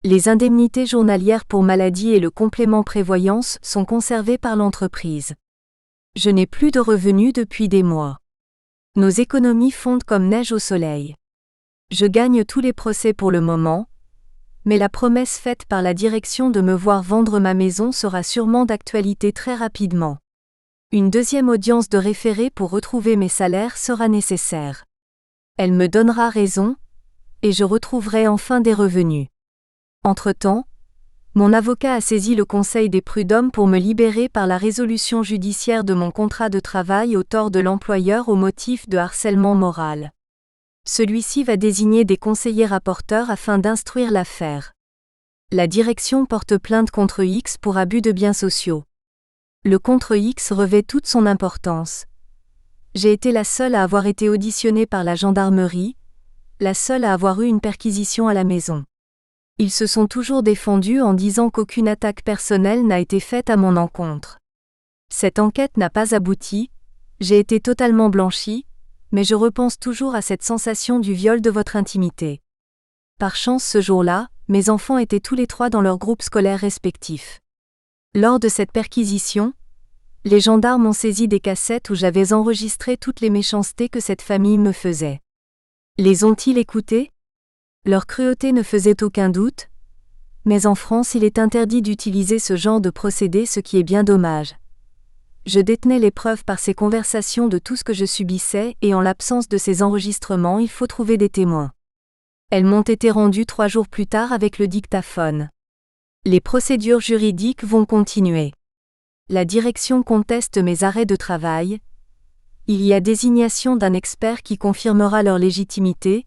Les indemnités journalières pour maladie et le complément prévoyance sont conservés par l'entreprise. Je n'ai plus de revenus depuis des mois. Nos économies fondent comme neige au soleil. Je gagne tous les procès pour le moment, mais la promesse faite par la direction de me voir vendre ma maison sera sûrement d'actualité très rapidement. Une deuxième audience de référé pour retrouver mes salaires sera nécessaire. Elle me donnera raison, et je retrouverai enfin des revenus. Entre-temps, mon avocat a saisi le Conseil des prud'hommes pour me libérer par la résolution judiciaire de mon contrat de travail au tort de l'employeur au motif de harcèlement moral. Celui-ci va désigner des conseillers rapporteurs afin d'instruire l'affaire. La direction porte plainte contre X pour abus de biens sociaux. Le contre X revêt toute son importance. J'ai été la seule à avoir été auditionnée par la gendarmerie, la seule à avoir eu une perquisition à la maison. Ils se sont toujours défendus en disant qu'aucune attaque personnelle n'a été faite à mon encontre. Cette enquête n'a pas abouti, j'ai été totalement blanchie, mais je repense toujours à cette sensation du viol de votre intimité. Par chance ce jour-là, mes enfants étaient tous les 3 dans leurs groupes scolaires respectifs. Lors de cette perquisition, les gendarmes ont saisi des cassettes où j'avais enregistré toutes les méchancetés que cette famille me faisait. Les ont-ils écoutées ? Leur cruauté ne faisait aucun doute, mais en France il est interdit d'utiliser ce genre de procédé, ce qui est bien dommage. Je détenais les preuves par ces conversations de tout ce que je subissais et en l'absence de ces enregistrements il faut trouver des témoins. Elles m'ont été rendues 3 jours plus tard avec le dictaphone. Les procédures juridiques vont continuer. La direction conteste mes arrêts de travail. Il y a désignation d'un expert qui confirmera leur légitimité.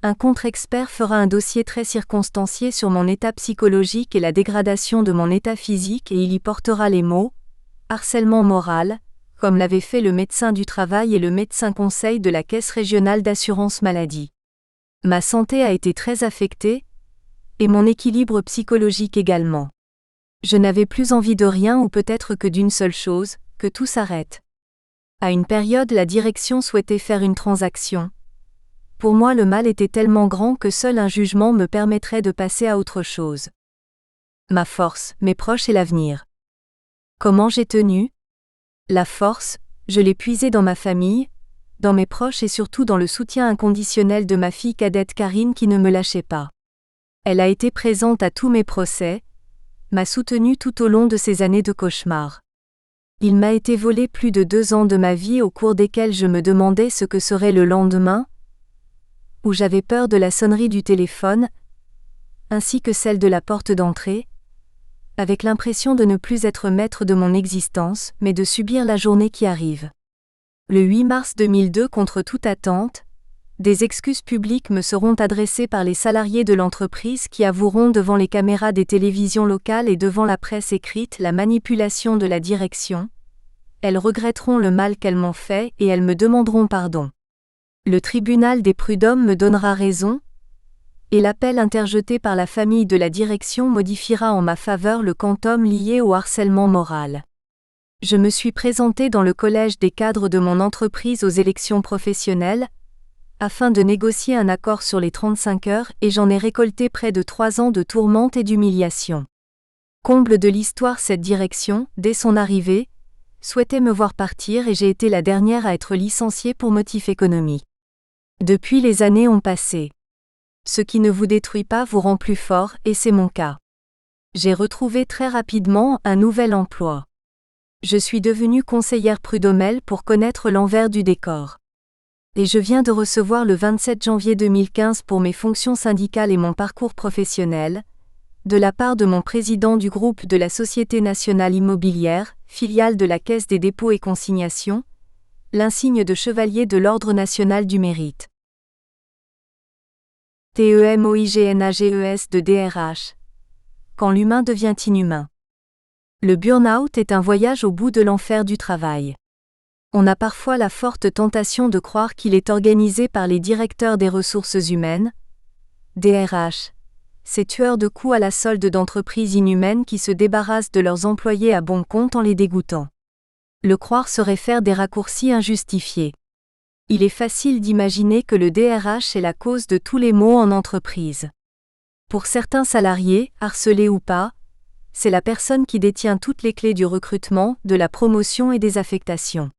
Un contre-expert fera un dossier très circonstancié sur mon état psychologique et la dégradation de mon état physique et il y portera les mots « harcèlement moral », comme l'avait fait le médecin du travail et le médecin conseil de la Caisse régionale d'assurance maladie. Ma santé a été très affectée, et mon équilibre psychologique également. Je n'avais plus envie de rien ou peut-être que d'une seule chose, que tout s'arrête. À une période la direction souhaitait faire une transaction. Pour moi le mal était tellement grand que seul un jugement me permettrait de passer à autre chose. Ma force, mes proches et l'avenir. Comment j'ai tenu ? La force, je l'ai puisée dans ma famille, dans mes proches et surtout dans le soutien inconditionnel de ma fille cadette Karine qui ne me lâchait pas. Elle a été présente à tous mes procès, m'a soutenue tout au long de ces années de cauchemar. Il m'a été volé plus de 2 ans de ma vie au cours desquels je me demandais ce que serait le lendemain, où j'avais peur de la sonnerie du téléphone, ainsi que celle de la porte d'entrée, avec l'impression de ne plus être maître de mon existence, mais de subir la journée qui arrive. Le 8 mars 2002, contre toute attente, des excuses publiques me seront adressées par les salariés de l'entreprise qui avoueront devant les caméras des télévisions locales et devant la presse écrite la manipulation de la direction. Elles regretteront le mal qu'elles m'ont fait et elles me demanderont pardon. Le tribunal des prud'hommes me donnera raison, et l'appel interjeté par la famille de la direction modifiera en ma faveur le quantum lié au harcèlement moral. Je me suis présenté dans le collège des cadres de mon entreprise aux élections professionnelles, afin de négocier un accord sur les 35 heures et j'en ai récolté près de 3 ans de tourmente et d'humiliation. Comble de l'histoire, cette direction, dès son arrivée, souhaitait me voir partir et j'ai été la dernière à être licenciée pour motif économique. Depuis les années ont passé. Ce qui ne vous détruit pas vous rend plus fort et c'est mon cas. J'ai retrouvé très rapidement un nouvel emploi. Je suis devenue conseillère prud'homale pour connaître l'envers du décor. Et je viens de recevoir le 27 janvier 2015 pour mes fonctions syndicales et mon parcours professionnel, de la part de mon président du groupe de la Société Nationale Immobilière, filiale de la Caisse des dépôts et consignations, l'insigne de chevalier de l'Ordre national du mérite. TEMOIGNAGES de DRH. Quand l'humain devient inhumain. Le burn-out est un voyage au bout de l'enfer du travail. On a parfois la forte tentation de croire qu'il est organisé par les directeurs des ressources humaines, DRH, ces tueurs de coups à la solde d'entreprises inhumaines qui se débarrassent de leurs employés à bon compte en les dégoûtant. Le croire serait faire des raccourcis injustifiés. Il est facile d'imaginer que le DRH est la cause de tous les maux en entreprise. Pour certains salariés, harcelés ou pas, c'est la personne qui détient toutes les clés du recrutement, de la promotion et des affectations.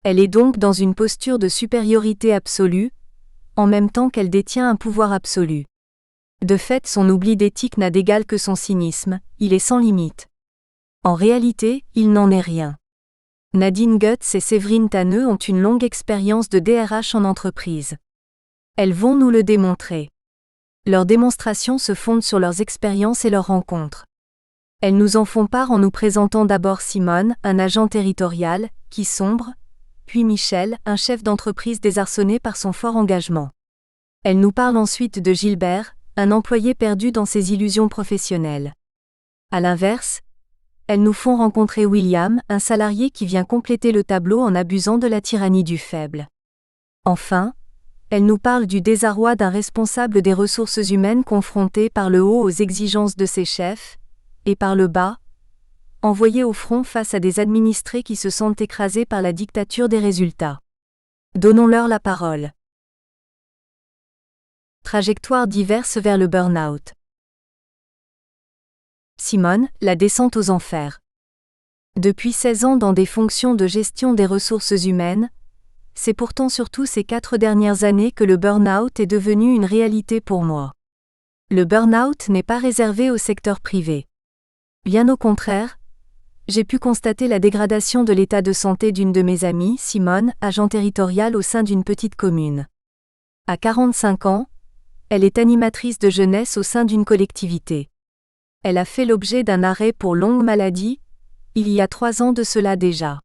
Elle est donc dans une posture de supériorité absolue, en même temps qu'elle détient un pouvoir absolu. De fait, son oubli d'éthique n'a d'égal que son cynisme, il est sans limite. En réalité, il n'en est rien. Nadine Gutz et Séverine Tanneux ont une longue expérience de DRH en entreprise. Elles vont nous le démontrer. Leurs démonstrations se fondent sur leurs expériences et leurs rencontres. Elles nous en font part en nous présentant d'abord Simone, un agent territorial, qui sombre, puis Michel, un chef d'entreprise désarçonné par son fort engagement. Elles nous parlent ensuite de Gilbert, un employé perdu dans ses illusions professionnelles. À l'inverse, elles nous font rencontrer William, un salarié qui vient compléter le tableau en abusant de la tyrannie du faible. Enfin, elles nous parlent du désarroi d'un responsable des ressources humaines confronté par le haut aux exigences de ses chefs, et par le bas, envoyé au front face à des administrés qui se sentent écrasés par la dictature des résultats. Donnons-leur la parole. Trajectoires diverses vers le burn-out. Simone, la descente aux enfers. Depuis 16 ans dans des fonctions de gestion des ressources humaines, c'est pourtant surtout ces 4 dernières années que le burn-out est devenu une réalité pour moi. Le burn-out n'est pas réservé au secteur privé. Bien au contraire, j'ai pu constater la dégradation de l'état de santé d'une de mes amies, Simone, agent territorial au sein d'une petite commune. À 45 ans, elle est animatrice de jeunesse au sein d'une collectivité. Elle a fait l'objet d'un arrêt pour longue maladie, il y a 3 ans de cela déjà.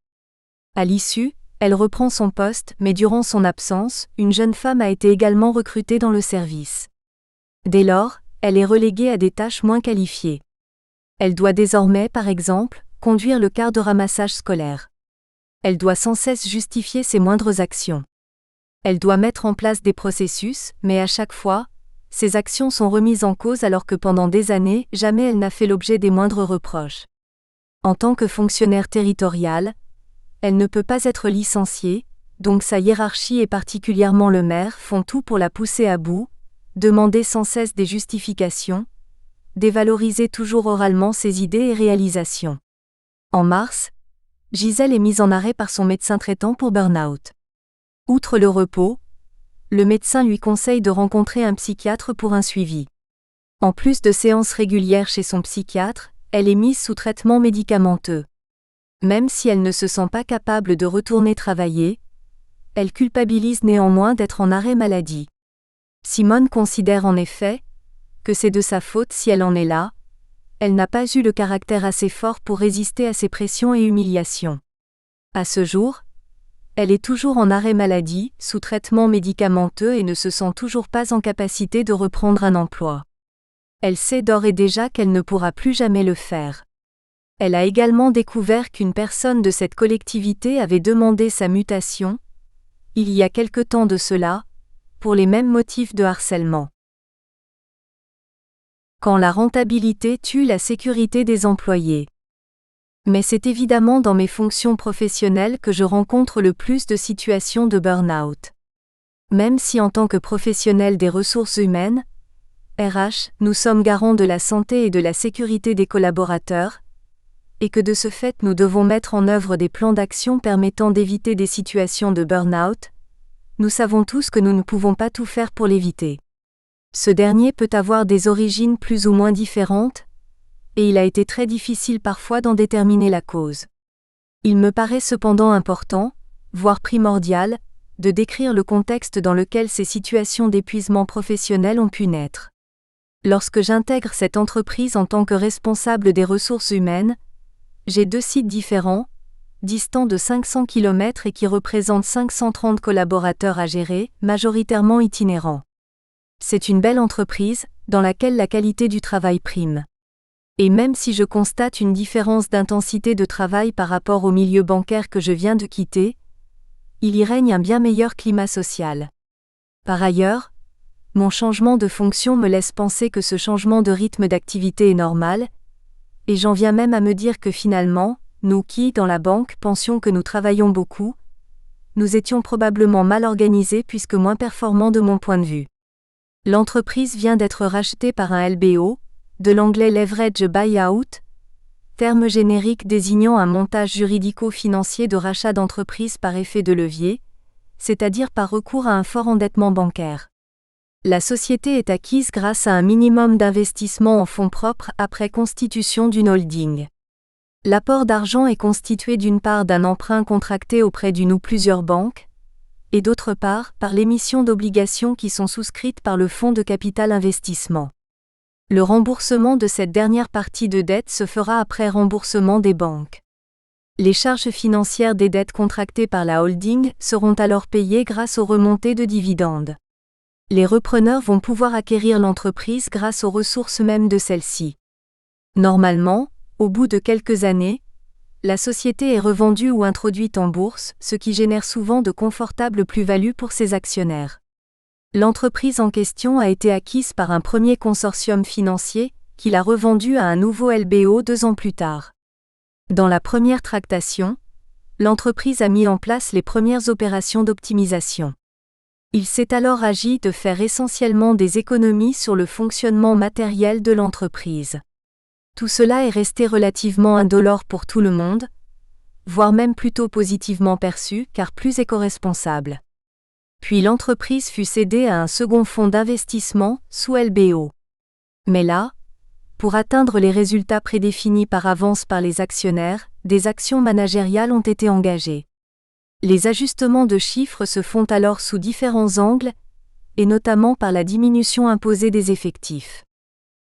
À l'issue, elle reprend son poste, mais durant son absence, une jeune femme a été également recrutée dans le service. Dès lors, elle est reléguée à des tâches moins qualifiées. Elle doit désormais, par exemple, conduire le car de ramassage scolaire. Elle doit sans cesse justifier ses moindres actions. Elle doit mettre en place des processus, mais à chaque fois, ses actions sont remises en cause alors que pendant des années, jamais elle n'a fait l'objet des moindres reproches. En tant que fonctionnaire territorial, elle ne peut pas être licenciée, donc sa hiérarchie et particulièrement le maire font tout pour la pousser à bout, demander sans cesse des justifications, dévaloriser toujours oralement ses idées et réalisations. En mars, Gisèle est mise en arrêt par son médecin traitant pour burn-out. Outre le repos, le médecin lui conseille de rencontrer un psychiatre pour un suivi. En plus de séances régulières chez son psychiatre, elle est mise sous traitement médicamenteux. Même si elle ne se sent pas capable de retourner travailler, elle culpabilise néanmoins d'être en arrêt maladie. Simone considère en effet que c'est de sa faute si elle en est là, elle n'a pas eu le caractère assez fort pour résister à ces pressions et humiliations. À ce jour, elle est toujours en arrêt maladie, sous traitement médicamenteux et ne se sent toujours pas en capacité de reprendre un emploi. Elle sait d'ores et déjà qu'elle ne pourra plus jamais le faire. Elle a également découvert qu'une personne de cette collectivité avait demandé sa mutation, il y a quelque temps de cela, pour les mêmes motifs de harcèlement. Quand la rentabilité tue la sécurité des employés. Mais c'est évidemment dans mes fonctions professionnelles que je rencontre le plus de situations de burn-out. Même si en tant que professionnel des ressources humaines, RH, nous sommes garants de la santé et de la sécurité des collaborateurs, et que de ce fait nous devons mettre en œuvre des plans d'action permettant d'éviter des situations de burn-out, nous savons tous que nous ne pouvons pas tout faire pour l'éviter. Ce dernier peut avoir des origines plus ou moins différentes, et il a été très difficile parfois d'en déterminer la cause. Il me paraît cependant important, voire primordial, de décrire le contexte dans lequel ces situations d'épuisement professionnel ont pu naître. Lorsque j'intègre cette entreprise en tant que responsable des ressources humaines, j'ai 2 sites différents, distants de 500 km et qui représentent 530 collaborateurs à gérer, majoritairement itinérants. C'est une belle entreprise, dans laquelle la qualité du travail prime. Et même si je constate une différence d'intensité de travail par rapport au milieu bancaire que je viens de quitter, il y règne un bien meilleur climat social. Par ailleurs, mon changement de fonction me laisse penser que ce changement de rythme d'activité est normal, et j'en viens même à me dire que finalement, nous qui, dans la banque, pensions que nous travaillons beaucoup, nous étions probablement mal organisés puisque moins performants de mon point de vue. L'entreprise vient d'être rachetée par un LBO, de l'anglais Leverage Buyout, terme générique désignant un montage juridico-financier de rachat d'entreprise par effet de levier, c'est-à-dire par recours à un fort endettement bancaire. La société est acquise grâce à un minimum d'investissement en fonds propres après constitution d'une holding. L'apport d'argent est constitué d'une part d'un emprunt contracté auprès d'une ou plusieurs banques, et d'autre part par l'émission d'obligations qui sont souscrites par le fonds de capital investissement. Le remboursement de cette dernière partie de dette se fera après remboursement des banques. Les charges financières des dettes contractées par la holding seront alors payées grâce aux remontées de dividendes. Les repreneurs vont pouvoir acquérir l'entreprise grâce aux ressources mêmes de celle-ci. Normalement, au bout de quelques années, la société est revendue ou introduite en bourse, ce qui génère souvent de confortables plus-values pour ses actionnaires. L'entreprise en question a été acquise par un premier consortium financier, qui l'a revendue à un nouveau LBO 2 ans plus tard. Dans la première tractation, l'entreprise a mis en place les premières opérations d'optimisation. Il s'est alors agi de faire essentiellement des économies sur le fonctionnement matériel de l'entreprise. Tout cela est resté relativement indolore pour tout le monde, voire même plutôt positivement perçu car plus éco-responsable. Puis l'entreprise fut cédée à un second fonds d'investissement, sous LBO. Mais là, pour atteindre les résultats prédéfinis par avance par les actionnaires, des actions managériales ont été engagées. Les ajustements de chiffres se font alors sous différents angles, et notamment par la diminution imposée des effectifs.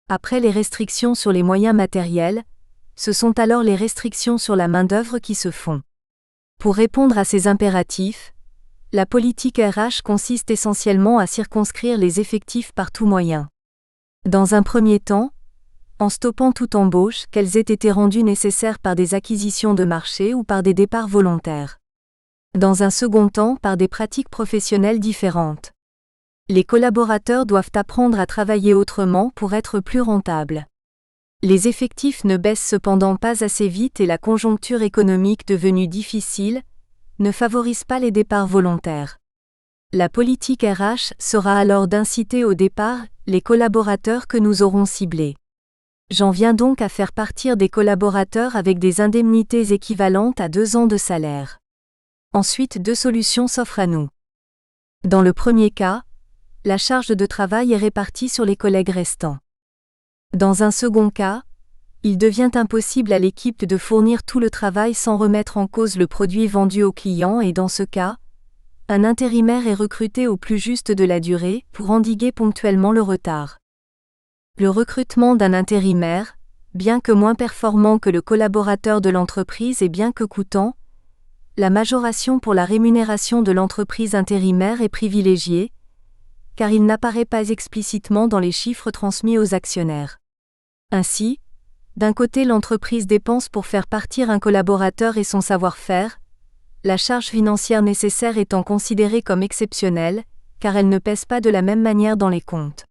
Après les restrictions sur les moyens matériels, ce sont alors les restrictions sur la main-d'œuvre qui se font. Pour répondre à ces impératifs, la politique RH consiste essentiellement à circonscrire les effectifs par tout moyen. Dans un premier temps, en stoppant toute embauche, qu'elles aient été rendues nécessaires par des acquisitions de marché ou par des départs volontaires. Dans un second temps, par des pratiques professionnelles différentes. Les collaborateurs doivent apprendre à travailler autrement pour être plus rentables. Les effectifs ne baissent cependant pas assez vite et la conjoncture économique devenue difficile ne favorise pas les départs volontaires. La politique RH sera alors d'inciter au départ les collaborateurs que nous aurons ciblés. J'en viens donc à faire partir des collaborateurs avec des indemnités équivalentes à 2 ans de salaire. Ensuite, 2 solutions s'offrent à nous. Dans le premier cas, la charge de travail est répartie sur les collègues restants. Dans un second cas, il devient impossible à l'équipe de fournir tout le travail sans remettre en cause le produit vendu au client et dans ce cas, un intérimaire est recruté au plus juste de la durée pour endiguer ponctuellement le retard. Le recrutement d'un intérimaire, bien que moins performant que le collaborateur de l'entreprise et bien que coûtant, la majoration pour la rémunération de l'entreprise intérimaire est privilégiée, car il n'apparaît pas explicitement dans les chiffres transmis aux actionnaires. Ainsi, d'un côté l'entreprise dépense pour faire partir un collaborateur et son savoir-faire, la charge financière nécessaire étant considérée comme exceptionnelle, car elle ne pèse pas de la même manière dans les comptes.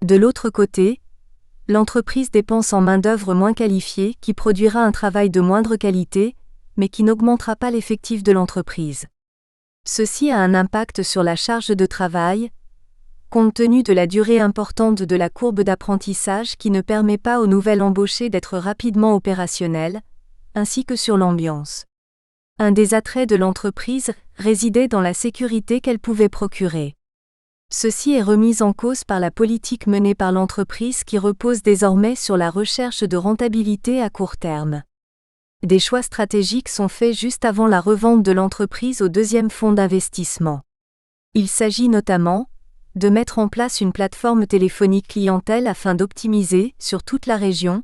De l'autre côté, l'entreprise dépense en main-d'œuvre moins qualifiée qui produira un travail de moindre qualité, mais qui n'augmentera pas l'effectif de l'entreprise. Ceci a un impact sur la charge de travail, compte tenu de la durée importante de la courbe d'apprentissage qui ne permet pas aux nouvelles embauchées d'être rapidement opérationnelles, ainsi que sur l'ambiance. Un des attraits de l'entreprise résidait dans la sécurité qu'elle pouvait procurer. Ceci est remis en cause par la politique menée par l'entreprise qui repose désormais sur la recherche de rentabilité à court terme. Des choix stratégiques sont faits juste avant la revente de l'entreprise au deuxième fonds d'investissement. Il s'agit notamment de mettre en place une plateforme téléphonique clientèle afin d'optimiser, sur toute la région,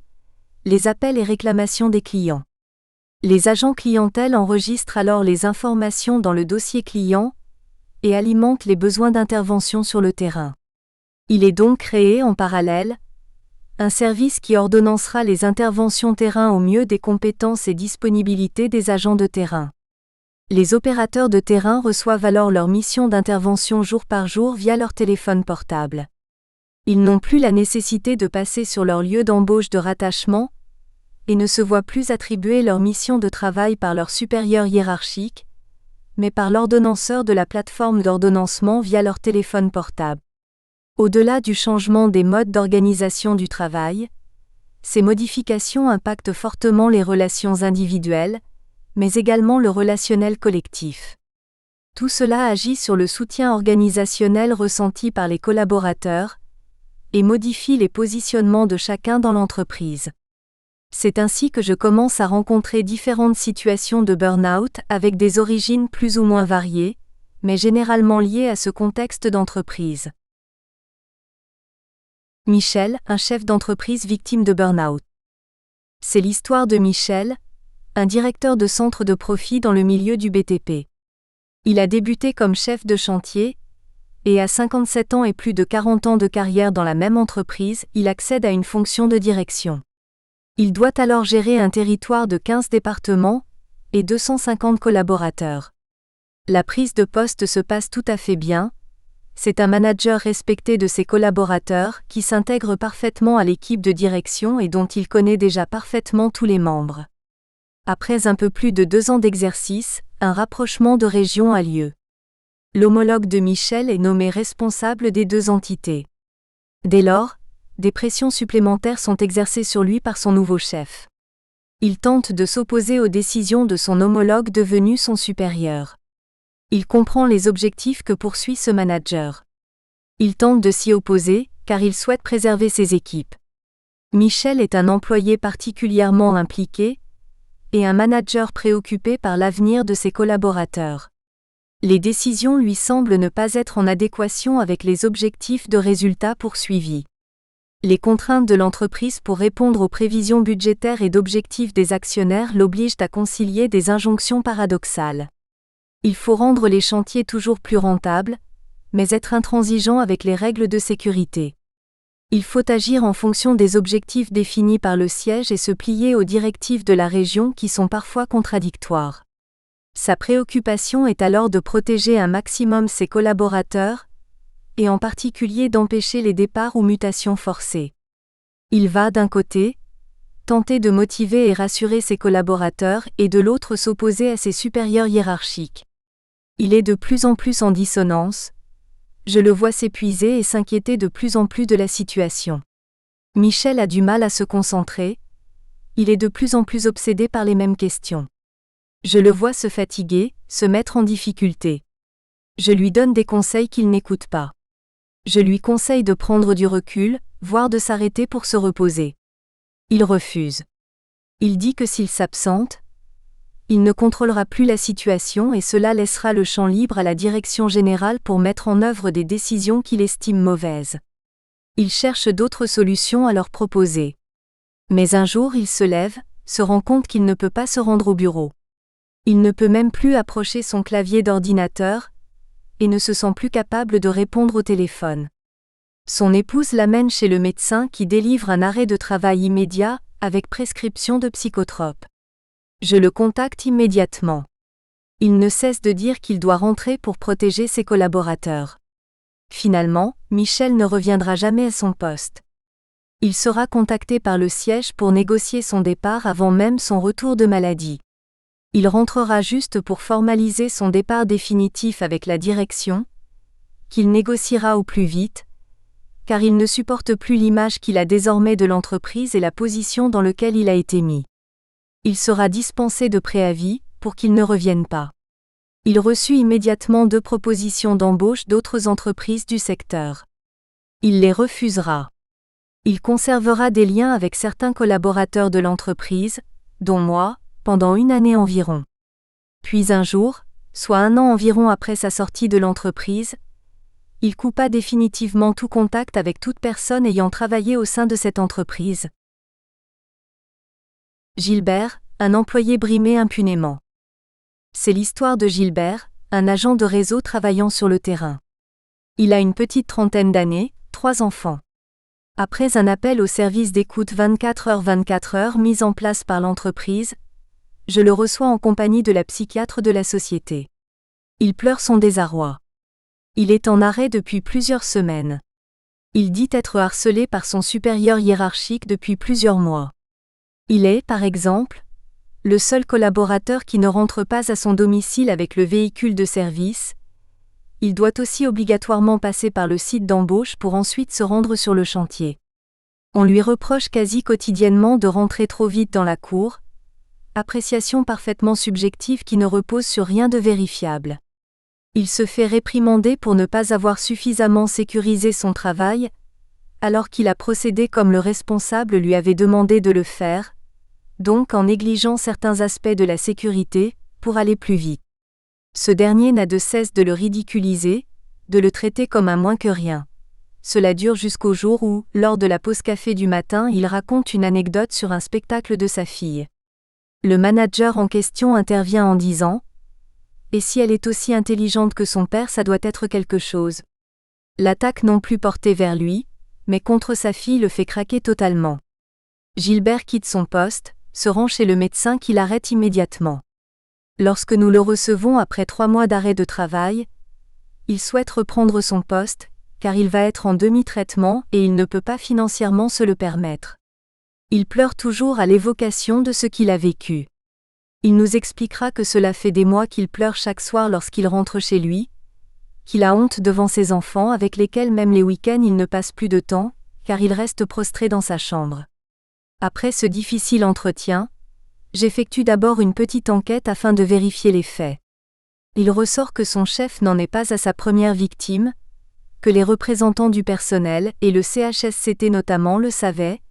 les appels et réclamations des clients. Les agents clientèle enregistrent alors les informations dans le dossier client et alimentent les besoins d'intervention sur le terrain. Il est donc créé en parallèle un service qui ordonnancera les interventions terrain au mieux des compétences et disponibilités des agents de terrain. Les opérateurs de terrain reçoivent alors leur mission d'intervention jour par jour via leur téléphone portable. Ils n'ont plus la nécessité de passer sur leur lieu d'embauche de rattachement et ne se voient plus attribuer leur mission de travail par leur supérieur hiérarchique, mais par l'ordonnanceur de la plateforme d'ordonnancement via leur téléphone portable. Au-delà du changement des modes d'organisation du travail, ces modifications impactent fortement les relations individuelles, mais également le relationnel collectif. Tout cela agit sur le soutien organisationnel ressenti par les collaborateurs et modifie les positionnements de chacun dans l'entreprise. C'est ainsi que je commence à rencontrer différentes situations de burn-out avec des origines plus ou moins variées, mais généralement liées à ce contexte d'entreprise. Michel, un chef d'entreprise victime de burn-out. C'est l'histoire de Michel, un directeur de centre de profit dans le milieu du BTP. Il a débuté comme chef de chantier, et à 57 ans et plus de 40 ans de carrière dans la même entreprise, il accède à une fonction de direction. Il doit alors gérer un territoire de 15 départements et 250 collaborateurs. La prise de poste se passe tout à fait bien. C'est un manager respecté de ses collaborateurs qui s'intègre parfaitement à l'équipe de direction et dont il connaît déjà parfaitement tous les membres. Après un peu plus de 2 ans d'exercice, un rapprochement de région a lieu. L'homologue de Michel est nommé responsable des 2 entités. Dès lors, des pressions supplémentaires sont exercées sur lui par son nouveau chef. Il tente de s'opposer aux décisions de son homologue devenu son supérieur. Il comprend les objectifs que poursuit ce manager. Il tente de s'y opposer, car il souhaite préserver ses équipes. Michel est un employé particulièrement impliqué, et un manager préoccupé par l'avenir de ses collaborateurs. Les décisions lui semblent ne pas être en adéquation avec les objectifs de résultats poursuivis. Les contraintes de l'entreprise pour répondre aux prévisions budgétaires et d'objectifs des actionnaires l'obligent à concilier des injonctions paradoxales. Il faut rendre les chantiers toujours plus rentables, mais être intransigeant avec les règles de sécurité. Il faut agir en fonction des objectifs définis par le siège et se plier aux directives de la région qui sont parfois contradictoires. Sa préoccupation est alors de protéger un maximum ses collaborateurs, et en particulier d'empêcher les départs ou mutations forcées. Il va, d'un côté, tenter de motiver et rassurer ses collaborateurs et de l'autre s'opposer à ses supérieurs hiérarchiques. Il est de plus en plus en dissonance. Je le vois s'épuiser et s'inquiéter de plus en plus de la situation. Michel a du mal à se concentrer. Il est de plus en plus obsédé par les mêmes questions. Je le vois se fatiguer, se mettre en difficulté. Je lui donne des conseils qu'il n'écoute pas. Je lui conseille de prendre du recul, voire de s'arrêter pour se reposer. Il refuse. Il dit que s'il s'absente, il ne contrôlera plus la situation et cela laissera le champ libre à la direction générale pour mettre en œuvre des décisions qu'il estime mauvaises. Il cherche d'autres solutions à leur proposer. Mais un jour il se lève, se rend compte qu'il ne peut pas se rendre au bureau. Il ne peut même plus approcher son clavier d'ordinateur, et ne se sent plus capable de répondre au téléphone. Son épouse l'amène chez le médecin qui délivre un arrêt de travail immédiat, avec prescription de psychotropes. Je le contacte immédiatement. Il ne cesse de dire qu'il doit rentrer pour protéger ses collaborateurs. Finalement, Michel ne reviendra jamais à son poste. Il sera contacté par le siège pour négocier son départ avant même son retour de maladie. Il rentrera juste pour formaliser son départ définitif avec la direction, qu'il négociera au plus vite, car il ne supporte plus l'image qu'il a désormais de l'entreprise et la position dans laquelle il a été mis. Il sera dispensé de préavis, pour qu'il ne revienne pas. Il reçut immédiatement 2 propositions d'embauche d'autres entreprises du secteur. Il les refusera. Il conservera des liens avec certains collaborateurs de l'entreprise, dont moi, pendant 1 année environ. Puis un jour, soit 1 an environ après sa sortie de l'entreprise, il coupa définitivement tout contact avec toute personne ayant travaillé au sein de cette entreprise. Gilbert, un employé brimé impunément. C'est l'histoire de Gilbert, un agent de réseau travaillant sur le terrain. Il a une petite trentaine d'années, 3 enfants. Après un appel au service d'écoute 24h mis en place par l'entreprise, je le reçois en compagnie de la psychiatre de la société. Il pleure son désarroi. Il est en arrêt depuis plusieurs semaines. Il dit être harcelé par son supérieur hiérarchique depuis plusieurs mois. Il est, par exemple, le seul collaborateur qui ne rentre pas à son domicile avec le véhicule de service. Il doit aussi obligatoirement passer par le site d'embauche pour ensuite se rendre sur le chantier. On lui reproche quasi quotidiennement de rentrer trop vite dans la cour, appréciation parfaitement subjective qui ne repose sur rien de vérifiable. Il se fait réprimander pour ne pas avoir suffisamment sécurisé son travail, alors qu'il a procédé comme le responsable lui avait demandé de le faire, donc en négligeant certains aspects de la sécurité, pour aller plus vite. Ce dernier n'a de cesse de le ridiculiser, de le traiter comme un moins que rien. Cela dure jusqu'au jour où, lors de la pause café du matin, il raconte une anecdote sur un spectacle de sa fille. Le manager en question intervient en disant « Et si elle est aussi intelligente que son père, ça doit être quelque chose. » L'attaque non plus portée vers lui, mais contre sa fille le fait craquer totalement. Gilbert quitte son poste, se rend chez le médecin qui l'arrête immédiatement. Lorsque nous le recevons après 3 mois d'arrêt de travail, il souhaite reprendre son poste, car il va être en demi-traitement et il ne peut pas financièrement se le permettre. Il pleure toujours à l'évocation de ce qu'il a vécu. Il nous expliquera que cela fait des mois qu'il pleure chaque soir lorsqu'il rentre chez lui, qu'il a honte devant ses enfants avec lesquels même les week-ends il ne passe plus de temps, car il reste prostré dans sa chambre. Après ce difficile entretien, j'effectue d'abord une petite enquête afin de vérifier les faits. Il ressort que son chef n'en est pas à sa première victime, que les représentants du personnel, et le CHSCT notamment, le savaient,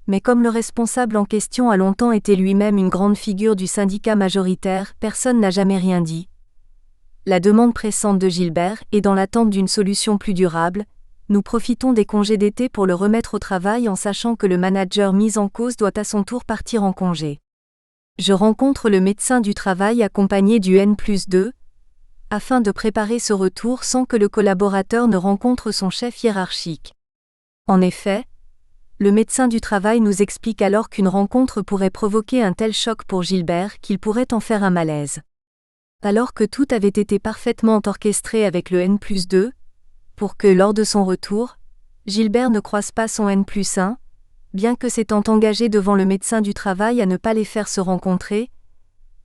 mais comme le responsable en question a longtemps été lui-même une grande figure du syndicat majoritaire, personne n'a jamais rien dit. La demande pressante de Gilbert est dans l'attente d'une solution plus durable. Nous profitons des congés d'été pour le remettre au travail en sachant que le manager mis en cause doit à son tour partir en congé. Je rencontre le médecin du travail accompagné du N+2, afin de préparer ce retour sans que le collaborateur ne rencontre son chef hiérarchique. En effet, le médecin du travail nous explique alors qu'une rencontre pourrait provoquer un tel choc pour Gilbert qu'il pourrait en faire un malaise. Alors que tout avait été parfaitement orchestré avec le N+2, pour que, lors de son retour, Gilbert ne croise pas son N+1, bien que s'étant engagé devant le médecin du travail à ne pas les faire se rencontrer,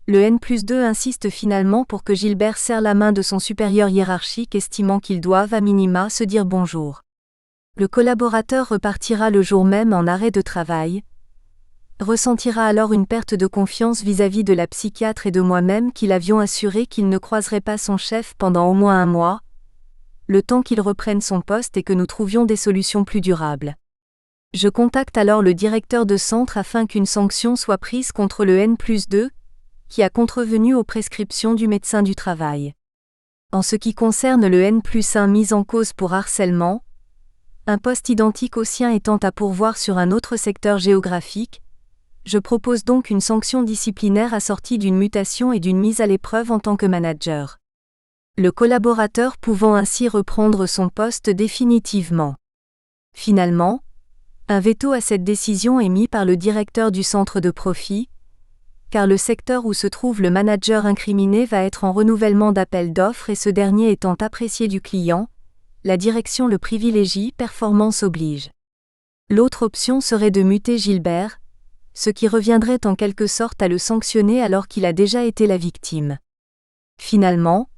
le N+2 insiste finalement pour que Gilbert serre la main de son supérieur hiérarchique estimant qu'ils doivent à minima se dire bonjour. Le collaborateur repartira le jour même en arrêt de travail, ressentira alors une perte de confiance vis-à-vis de la psychiatre et de moi-même qui l'avions assuré qu'il ne croiserait pas son chef pendant au moins 1 mois, le temps qu'il reprenne son poste et que nous trouvions des solutions plus durables. Je contacte alors le directeur de centre afin qu'une sanction soit prise contre le N+2, qui a contrevenu aux prescriptions du médecin du travail. En ce qui concerne le N+1 mis en cause pour harcèlement, un poste identique au sien étant à pourvoir sur un autre secteur géographique, je propose donc une sanction disciplinaire assortie d'une mutation et d'une mise à l'épreuve en tant que manager. Le collaborateur pouvant ainsi reprendre son poste définitivement. Finalement, un veto à cette décision est mis par le directeur du centre de profit, car le secteur où se trouve le manager incriminé va être en renouvellement d'appel d'offres et ce dernier étant apprécié du client, la direction le privilégie, performance oblige. L'autre option serait de muter Gilbert, ce qui reviendrait en quelque sorte à le sanctionner alors qu'il a déjà été la victime. Finalement,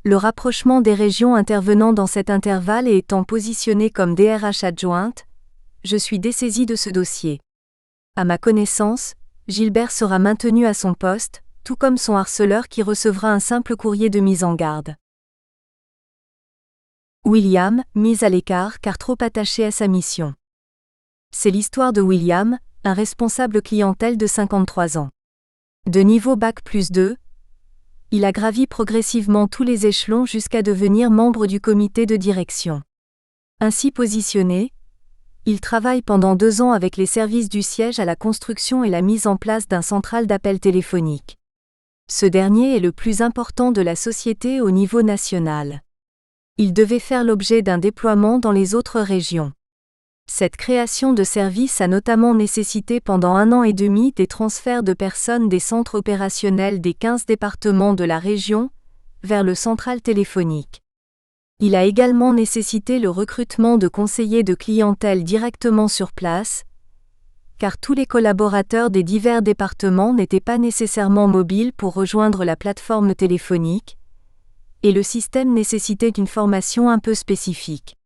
le rapprochement des régions intervenant dans cet intervalle et étant positionné comme DRH adjointe, je suis dessaisie de ce dossier. À ma connaissance, Gilbert sera maintenu à son poste, tout comme son harceleur qui recevra un simple courrier de mise en garde. William, mis à l'écart car trop attaché à sa mission. C'est l'histoire de William, un responsable clientèle de 53 ans. De niveau Bac+2, il a gravi progressivement tous les échelons jusqu'à devenir membre du comité de direction. Ainsi positionné, il travaille pendant 2 ans avec les services du siège à la construction et la mise en place d'un central d'appel téléphonique. Ce dernier est le plus important de la société au niveau national. Il devait faire l'objet d'un déploiement dans les autres régions. Cette création de service a notamment nécessité pendant 1 an et demi des transferts de personnes des centres opérationnels des 15 départements de la région vers le central téléphonique. Il a également nécessité le recrutement de conseillers de clientèle directement sur place, car tous les collaborateurs des divers départements n'étaient pas nécessairement mobiles pour rejoindre la plateforme téléphonique, et le système nécessitait une formation un peu spécifique.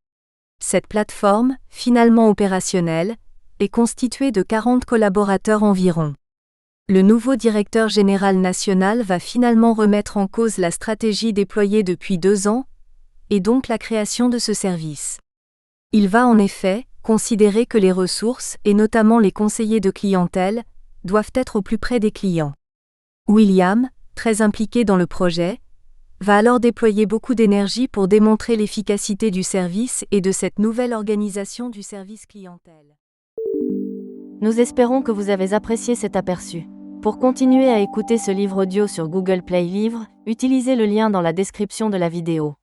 Cette plateforme, finalement opérationnelle, est constituée de 40 collaborateurs environ. Le nouveau directeur général national va finalement remettre en cause la stratégie déployée depuis 2 ans, et donc la création de ce service. Il va en effet considérer que les ressources, et notamment les conseillers de clientèle, doivent être au plus près des clients. William, très impliqué dans le projet, va alors déployer beaucoup d'énergie pour démontrer l'efficacité du service et de cette nouvelle organisation du service clientèle. Nous espérons que vous avez apprécié cet aperçu. Pour continuer à écouter ce livre audio sur Google Play Livres, utilisez le lien dans la description de la vidéo.